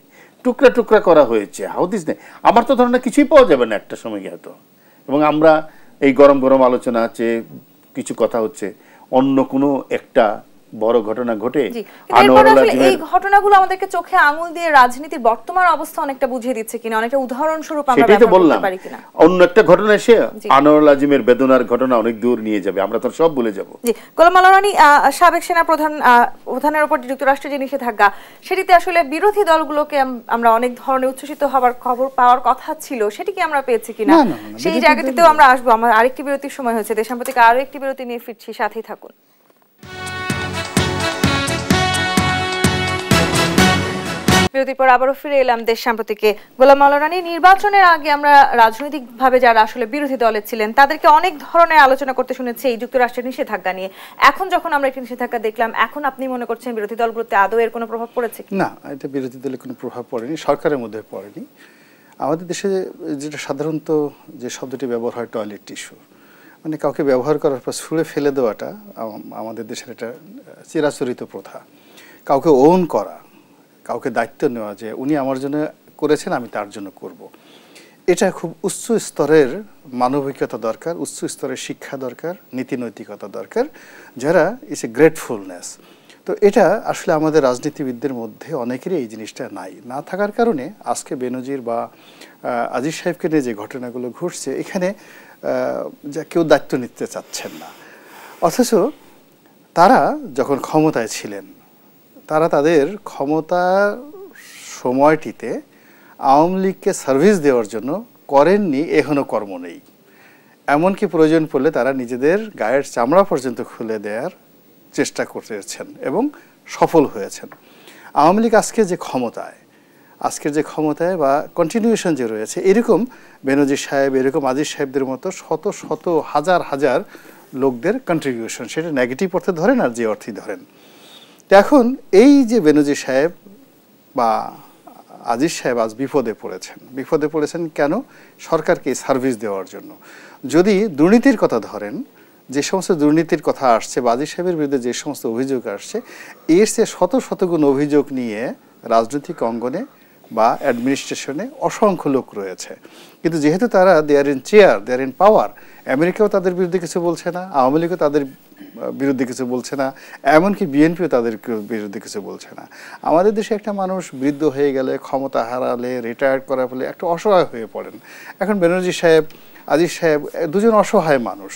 টুকরা টুকরা করা হয়েছে। হাউদিস নেই, আমার তো ধরনের কিছুই পাওয়া যাবে না একটা সময় গিয়ে তো। এবং আমরা এই গরম গরম আলোচনা আছে, কিছু কথা হচ্ছে, অন্য কোনো একটা বড় ঘটনা ঘটে, এই ঘটনাগুলো আমাদেরকে চোখে আঙুল দিয়ে রাজনীতির বর্তমান অবস্থা অনেকটা বুঝিয়ে দিচ্ছে কিনা, অনেকটা উদাহরণস্বরূপ আমরা ব্যবহার করতে পারি কিনা। অন্য একটা ঘটনা এসে আনোয়ার আজিমের বেদনার ঘটনা অনেক দূর নিয়ে যাবে, আমরা তো সব ভুলে যাব। জি, গোলাম মাওলা রানী, সাবেক সেনা প্রধানের উপর যুক্তরাষ্ট্রের যে নিষেধাজ্ঞা, সেটিতে আসলে বিরোধী দলগুলোকে আমরা অনেক ধরনের উচ্ছ্বসিত হবার খবর পাওয়ার কথা ছিল, সেটি কি আমরা পেয়েছি কিনা? সেই জায়গাটিতেও আমরা আসবো। আমার আরেকটি বিরতির সময় হয়েছে, দেশাম্পতিকে আরো একটি বিরতি নিয়ে ফিরছি, সাথেই থাকুন। বিরতির পর আবারও ফিরে এলাম দেশ সাম্প্রতিকে। গোলাম মাওলা রানী, নির্বাচনের আগে আমরা রাজনৈতিকভাবে যারা আসলে বিরোধী দলে ছিলেন তাদেরকে অনেক ধরনের আলোচনা করতে শুনেছি এই যুক্তরাষ্ট্রের নিষেধাজ্ঞা নিয়ে। এখন যখন আমরা একটি নিষেধাজ্ঞা দেখলাম, এখন আপনি মনে করছেন বিরোধী দলগুলোতে আদৌ এর কোনো প্রভাব পড়েছে? না, এটা বিরোধী দলের কোনো প্রভাব পড়েনি, সরকারের মধ্যে পড়েনি। আমাদের দেশে যেটা সাধারণত যে শব্দটি ব্যবহার হয়, টয়লেট টিস্যু, মানে কাউকে ব্যবহার করার পর ছুঁড়ে ফেলে দেওয়াটা আমাদের দেশের একটা চিরাচরিত প্রথা। কাউকে ওন করা, কাউকে দায়িত্ব নেওয়া যে উনি আমার জন্য করেছেন, আমি তার জন্য করব, এটা খুব উচ্চ স্তরের মানবিকতা দরকার, উচ্চ স্তরের শিক্ষা দরকার, নীতি নৈতিকতা দরকার, যারা ইটস এ গ্রেটফুলনেস। তো এটা আসলে আমাদের রাজনীতিবিদদের মধ্যে অনেকেরই এই জিনিসটা না থাকার কারণে আজকে বেনজির বা আজিজ সাহেবকে নিয়ে যে ঘটনাগুলো ঘটছে, এখানে কেউ দায়িত্ব নিতে চাচ্ছেন না। অথচ তারা যখন ক্ষমতায় ছিলেন তারা তাদের ক্ষমতার সময়টিতে আওয়ামী লীগকে সার্ভিস দেওয়ার জন্য করেননি, এখনো কর্ম নেই। এমনকি প্রয়োজন পড়লে তারা নিজেদের গায়ের চামড়া পর্যন্ত খুলে দেওয়ার চেষ্টা করেছেন এবং সফল হয়েছেন। আওয়ামী লীগ আজকের যে ক্ষমতায় বা কন্টিনিউশন যে রয়েছে, এরকম বেনজির সাহেব, এরকম আজিজ সাহেবদের মতো শত শত হাজার হাজার লোকদের কন্ট্রিবিউশন, সেটা নেগেটিভ অর্থে ধরেন আর যে অর্থে ধরেন। তো এখন এই যে বেনজির সাহেব বা আজিজ সাহেব আজ বিপদে পড়েছেন কেন? সরকারকে সার্ভিস দেওয়ার জন্য। যদি দুর্নীতির কথা ধরেন, যে সমস্ত দুর্নীতির কথা আসছে বা আজিজ সাহেবের বিরুদ্ধে যে সমস্ত অভিযোগ আসছে, এর চেয়ে শত শতগুণ অভিযোগ নিয়ে রাজনৈতিক অঙ্গনে বা অ্যাডমিনিস্ট্রেশনে অসংখ্য লোক রয়েছে। কিন্তু যেহেতু তারা দেয়ার ইন পাওয়ার, আমেরিকাও তাদের বিরুদ্ধে কিছু বলছে না, আওয়ামী লীগও তাদের বিরুদ্ধে কিছু বলছে না, এমনকি বিএনপিও তাদের বিরুদ্ধে কিছু বলছে না। আমাদের দেশে একটা মানুষ বৃদ্ধ হয়ে গেলে, ক্ষমতা হারালে, রিটায়ার্ড করার ফলে একটা অসহায় হয়ে পড়েন। এখন বেনজির সাহেব, আজিজ সাহেব দুজন অসহায় মানুষ,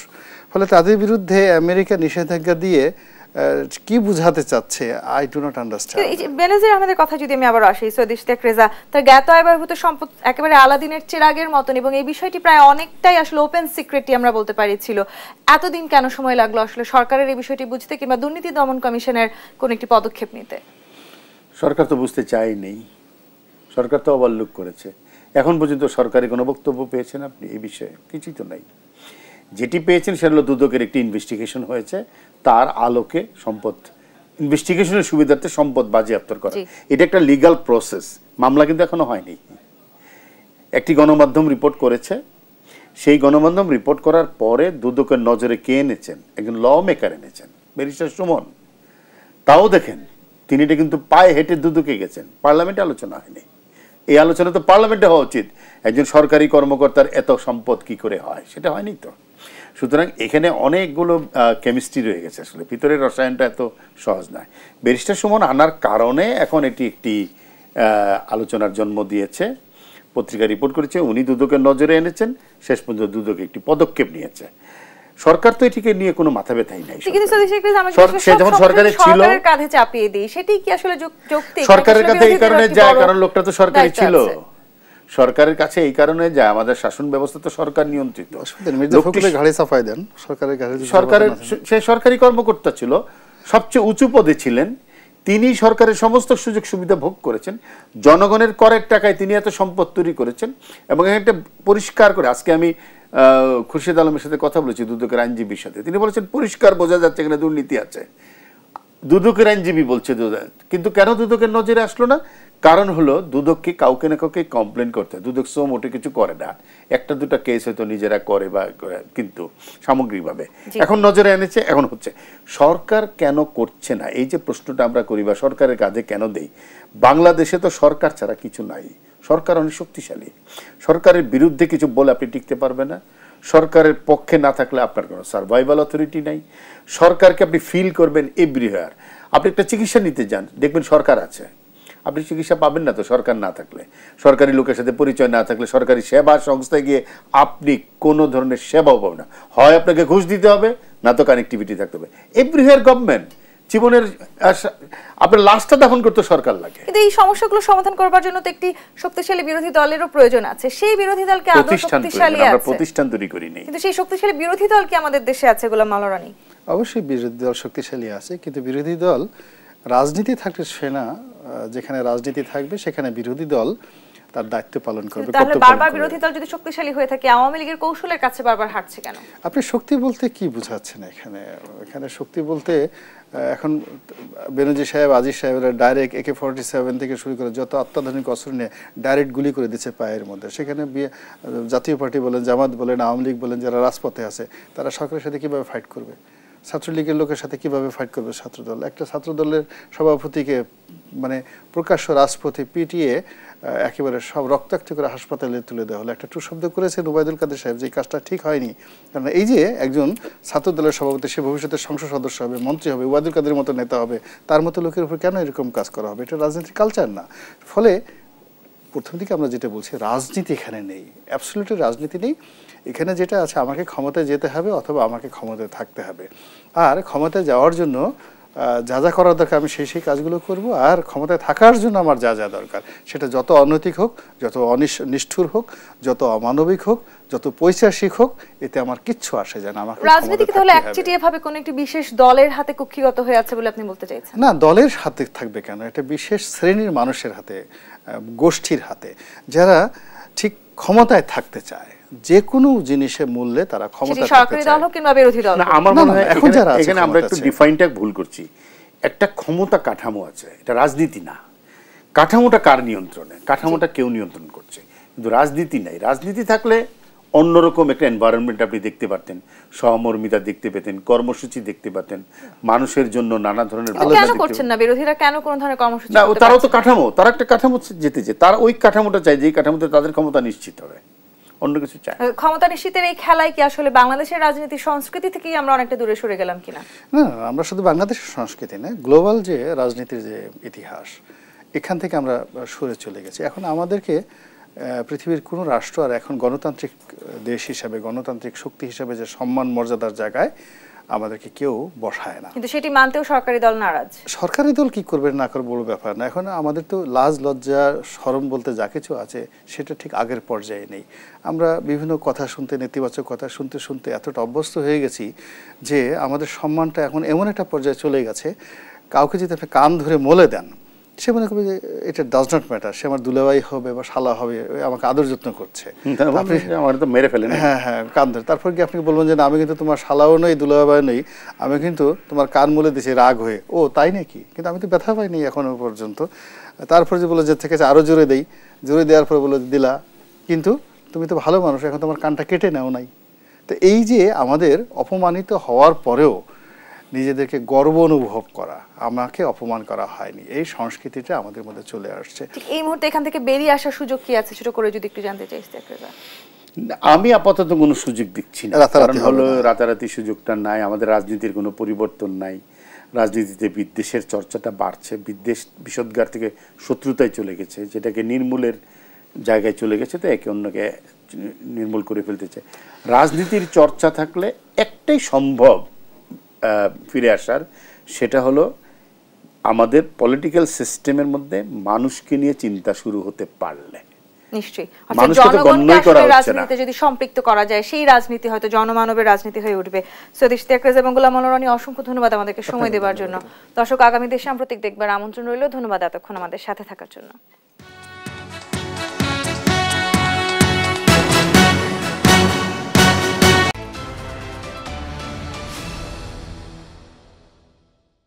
ফলে তাদের বিরুদ্ধে আমেরিকা নিষেধাজ্ঞা দিয়ে কি বুঝাতে চাচ্ছে, আই ডু নট আন্ডারস্ট্যান্ড। বেনজির আহমেদের কথা যদি আমি আবার আসি, সৈয়দ ইশতিয়াক রেজা, তার জ্ঞাত আয়বহির্ভূত সম্পদ একেবারে আলাদিনের চিরাগের মতন, এবং এই বিষয়টি প্রায় অনেকটাই আসলে ওপেন সিক্রেটই আমরা বলতে পারি ছিল। এতদিন কেন সময় লাগলো আসলে সরকারের এই বিষয়টি বুঝতে কিংবা দুর্নীতি দমন কমিশনের কোন একটি পদক্ষেপ নিতে? সরকার তো বুঝতে চায়নি, সরকার তো ওভারলুক করেছে। এখন পর্যন্ত সরকারি কোনো বক্তব্য পেয়েছেন আপনি এই বিষয়ে? কিছুই তো নাই। যেটি পেয়েছেন সেটা হলো দুদকের একটি ইনভেস্টিগেশন হয়েছে, তার আলোকে সম্পদ ইনভেস্টিগেশনের সুবিধার্থে সম্পদ বাজেয়াপ্ত করা, এটা একটা লিগ্যাল প্রসেস। মামলা কিন্তু এখনো হয়নি। একটি গণমাধ্যম রিপোর্ট করেছে, সেই গণমাধ্যম রিপোর্ট করার পরে দুদকের নজরে কে এনেছেন? একজন ল মেকার এনেছেন, ব্যারিস্টার সুমন। তাও দেখেন তিনি এটা কিন্তু পায়ে হেঁটে দুদকে গেছেন, পার্লামেন্টে আলোচনা হয়নি। এই আলোচনা তো পার্লামেন্টে হওয়া উচিত। একজন সরকারি কর্মকর্তার এত সম্পদ কি করে হয়, সেটা হয়নি তো। সুতরাং এখানে অনেকগুলো কেমিস্ট্রি রয়ে গেছে, আসলে ভিতরের রসায়নটা এত সহজ নয়। ব্যারিস্টার সুমন আনার কারণে এখন এটি একটি আলোচনার জন্ম দিয়েছে, পত্রিকা রিপোর্ট করেছে, উনি দুদকের নজরে এনেছেন, শেষ পর্যন্ত দুদক একটি পদক্ষেপ নিয়েছে। সরকার তো এটিকে নিয়ে কোনো মাথা ব্যথাই নাই। সে যখন সরকারের ছিল, সরকারের কাঁধে চাপিয়ে দেই, সেটাই কি আসলে যৌক্তিক? সরকারের কাছে এই কারণে যায় কারণ লোকটা তো সরকারি ছিল। সরকারের কাছে এই কারণে যায়, আমাদের শাসন ব্যবস্থা তো সরকার নিয়ন্ত্রিত। সরকারের সে সরকারি কর্মকর্তা ছিল, সবচেয়ে উঁচু পদে ছিলেন তিনি, সরকারের সমস্ত সুযোগ সুবিধা ভোগ করেছেন, জনগণের করের টাকায় তিনি এত সম্পদ তৈরি করেছেন। এবং একটা পরিষ্কার করে, আজকে আমি খুরশিদ আলমের সাথে কথা বলেছি, দুদকের আইনজীবীর সাথে, তিনি বলেছেন পরিষ্কার বোঝা যাচ্ছে এখানে দুর্নীতি আছে। দুদকের আইনজীবী বলছে, কিন্তু কেন দুদকের নজরে আসলো না? কারণ হলো দুদককে কাউকে না কাউকে কমপ্লেন করতে হয়। দুদক সো মোটে কিছু করে না, একটা দুটা কেস হয়তো নিজেরা করে বা কিন্তু সামগ্রিকভাবে এখন নজরে এনেছে, এখন হচ্ছে। সরকার কেন করছে না, এই যে প্রশ্নটা আমরা করি বা সরকারের কাজে কেন দেই, বাংলাদেশে তো সরকার ছাড়া কিছু নাই। সরকার অনেক শক্তিশালী, সরকারের বিরুদ্ধে কিছু বলে আপনি টিকতে পারবেন না। সরকারের পক্ষে না থাকলে আপনার কোনো সার্ভাইভাল অথরিটি নাই। সরকারকে আপনি ফিল করবেন এভরিওয়্যার। আপনি একটা চিকিৎসা নিতে যান, দেখবেন সরকার আছে, আপনি চিকিৎসা পাবেন না তো সরকার না থাকলে। সরকারি লোকের সাথে পরিচয় না থাকলে, সরকারি সেবা সংস্থায় গিয়ে আপনি কোনো ধরনের সেবাও পাবেন না। হয় আপনাকে ঘুষ দিতে হবে, না তো কানেক্টিভিটি থাকতে হবে। এভরিওয়্যার গভর্নমেন্ট, জীবনের আপনার লাশটা দাফন করতে সরকার লাগে। কিন্তু এই সমস্যাগুলো সমাধান করবার জন্য তো একটি শক্তিশালী বিরোধী দলেরও প্রয়োজন আছে। সেই বিরোধী দলকে আদৌ শক্তিশালী আছে? আমরা প্রতিষ্ঠান তৈরি করিনি, কিন্তু সেই শক্তিশালী বিরোধী দল কি আমাদের দেশে আছে গোলাম মাওলা রানী? অবশ্যই বিরোধী দল শক্তিশালী আছে, কিন্তু বিরোধী দল রাজনীতি থাকলে সেনা, যেখানে রাজনীতি থাকবে সেখানে বিরোধী দল তার দায়িত্ব পালন করবে। তাহলে বারবার বিরোধী দল যদি শক্তিশালী হয়ে থাকে, আওয়ামী লীগের কৌশলের কাছে বারবার হাঁটছে কেন? আপনি শক্তি বলতে কি বুঝাচ্ছেন এখানে? এখানে শক্তি বলতে এখন বেনজির সাহেব, আজিজ সাহেবরা ডাইরেক্ট AK-47 থেকে শুরু করে যত অত্যাধুনিক অস্ত্র নিয়ে ডাইরেক্ট গুলি করে দিচ্ছে পায়ের মধ্যে। সেখানে জাতীয় পার্টি বলেন, জামাত বলেন, আওয়ামী লীগ বলেন, যারা রাজপথে আছে, তারা সরকারের সাথে কিভাবে ফাইট করবে? ছাত্রলীগের লোকের সাথে কিভাবে ফাইট করবে ছাত্রদল? একটা ছাত্রদলের সভাপতিকে মানে প্রকাশ্য রাজপথে পিটিয়ে একেবারে সব রক্তাক্ত করে হাসপাতালে তুলে দেওয়া হলো। একটা টু শব্দ করেছেন ওবায়দুল কাদের সাহেব, যে কাজটা ঠিক হয়নি। কারণ এই যে একজন ছাত্রদলের সভাপতি, সে ভবিষ্যতে সংসদ সদস্য হবে, মন্ত্রী হবে, ওবায়দুল কাদের মতো নেতা হবে, তার মতো লোকের উপর কেন এরকম কাজ করা হবে? এটা রাজনীতির কালচার না। ফলে প্রথম দিকে আমরা যেটা বলছি, রাজনীতি এখানে নেই, অ্যাবসলিউটলি রাজনীতি নেই। এখানে যেটা আছে, আমাকে ক্ষমতায় যেতে হবে অথবা আমাকে ক্ষমতায় থাকতে হবে। আর ক্ষমতায় যাওয়ার জন্য যা যা করার দরকার আমি সেই কাজগুলো করব, আর ক্ষমতায় থাকার জন্য আমার যা যা দরকার সেটা যত অনৈতিক হোক, যত নিষ্ঠুর হোক, যত অমানবিক হোক, যত পৈশাচিক হোক, এতে আমার কিচ্ছু আসে যায় না। আমাকে রাজনীতি কি তাহলে একচেটিয়া ভাবে কোন একটি বিশেষ দলের হাতে কুক্ষিগত হয়ে আছে বলে আপনি বলতে চাইছেন? না, দলের হাতে থাকবে কেন, এটা বিশেষ শ্রেণীর মানুষের হাতে, গোষ্ঠীর হাতে, যারা ঠিক ক্ষমতায় থাকতে চায়, যে কোনো জিনিসের মূল্যে তারা ক্ষমতা থাকতে সরকারি দল হোক কিংবা বিরোধী দল। না, আমার মনে হয় এখন যারা এখানে আমরা একটু ডিফাইনটা ভুল করছি। একটা ক্ষমতা কাঠামো আছে, এটা রাজনীতি না। কাঠামোটা কার নিয়ন্ত্রণে? কাঠামোটা কেউ নিয়ন্ত্রণ করছে, কিন্তু রাজনীতি নাই। রাজনীতি থাকলে অন্যরকম একটা এনভায়রনমেন্ট আপনি দেখতে পারতেন, সহমর্মিতা দেখতে পেতেন, কর্মসূচি দেখতে পেতেন, মানুষের জন্য নানা ধরনের। কেন করছেন না বিরোধীরা? কেন কোন ধরনের কর্মসূচি? না, তারাও তো কাঠামো, তারা একটা কাঠামো যেতে চায়, তারা ওই কাঠামোটা চায় যে কাঠামোতে তাদের ক্ষমতা নিশ্চিত হবে, অন্য কিছু চায়। ক্ষমতা নিশ্চিতের এই খেলায় কি আসলে বাংলাদেশের রাজনীতি সংস্কৃতি থেকেই আমরা অনেকটা দূরে সরে গেলাম কিনা? না, আমরা শুধু বাংলাদেশের সংস্কৃতি না, গ্লোবাল যে রাজনীতির যে ইতিহাস, এখান থেকে আমরা সরে চলে গেছি। এখন আমাদেরকে পৃথিবীর কোনো রাষ্ট্র আর এখন গণতান্ত্রিক দেশ হিসাবে, গণতান্ত্রিক শক্তি হিসাবে যে সম্মান মর্যাদার জায়গায় আমাদেরকে কেউ বসায় না। কিন্তু সেটি মানতেও সরকারি দল নারাজ। সরকারি দল কি করবে না করবে বড় ব্যাপার না। এখন আমাদের তো লাজ লজ্জা শরম বলতে যা কিছু আছে সেটা ঠিক আগের পর্যায়ে নেই। আমরা বিভিন্ন কথা শুনতে, নেতিবাচক কথা শুনতে শুনতে এতটা অভ্যস্ত হয়ে গেছি যে আমাদের সম্মানটা এখন এমন একটা পর্যায়ে চলে গেছে, কাউকে যদি আপনি কান ধরে মলে দেন, সে মনে করবে যে এটা ডাজ নট ম্যাটার, সে আমার দুলাভাই হবে বা শালা হবে, আমাকে আদর যত্ন করছে, আপনি আমার তো মেরে ফেলেন। হ্যাঁ হ্যাঁ, কান ধরে। তারপর কি আপনি বলবেন যে না, আমি কিন্তু তোমার শালাও নই, দুলাভাই নই, আমি কিন্তু তোমার কান মলে দিয়েছি রাগ হয়ে। ও তাই নাকি? কিন্তু আমি তো ব্যথা পাইনি এখনো পর্যন্ত। তারপর যে বলে যে থেকে আরো জোরে দেই, জোরে দেওয়ার পরে বলে দিলা, কিন্তু তুমি তো ভালো মানুষ, এখন তোমার কানটা কেটে নাও নাই। তো এই যে আমাদের অপমানিত হওয়ার পরেও নিজেদেরকে গর্ব অনুভব করা, আমাকে অপমান করা হয়নি, এই সংস্কৃতিটা আমাদের মধ্যে চলে আসছে। এই মুহূর্তে এখান থেকে বেরিয়ে আসার সুযোগ কি আছে, ছোট করে যদি একটু জানতে চাই। আমি আপাতত কোনো সুযোগ দেখছি না, কারণ হলো রাতারাতি সুযোগটা নাই, আমাদের রাজনীতির কোনো পরিবর্তন নাই, রাজনীতিতে বিদ্বেষের চর্চাটা বাড়ছে, বিদ্বেষ বিষোদ্গার থেকে শত্রুতায় চলে গেছে, যেটাকে নির্মূলের জায়গায় চলে গেছে, তো একে অন্যকে নির্মূল করে ফেলতে চায়। রাজনীতির চর্চা থাকলে একটাই সম্ভব ফিরে আসার, সেটা হলো আমাদের পলিটিক্যাল সিস্টেমের মধ্যে মানুষকে নিয়ে চিন্তা শুরু হতে পারলে। নিশ্চয়ই জনগণকে রাজনীতিতে যদি সম্পৃক্ত করা যায়, সেই রাজনীতি হয়তো জনমানবের রাজনীতি হয়ে উঠবে। সৈয়দ ইশতিয়াক রেজা এবং গোলাম মোল্লা রনি, অসংখ্য ধন্যবাদ আমাদেরকে সময় দেওয়ার জন্য। দর্শক, আগামী দেশ সাম্প্রতিক দেখবার আমন্ত্রণ রইল। ধন্যবাদ এতক্ষণ আমাদের সাথে থাকার জন্য।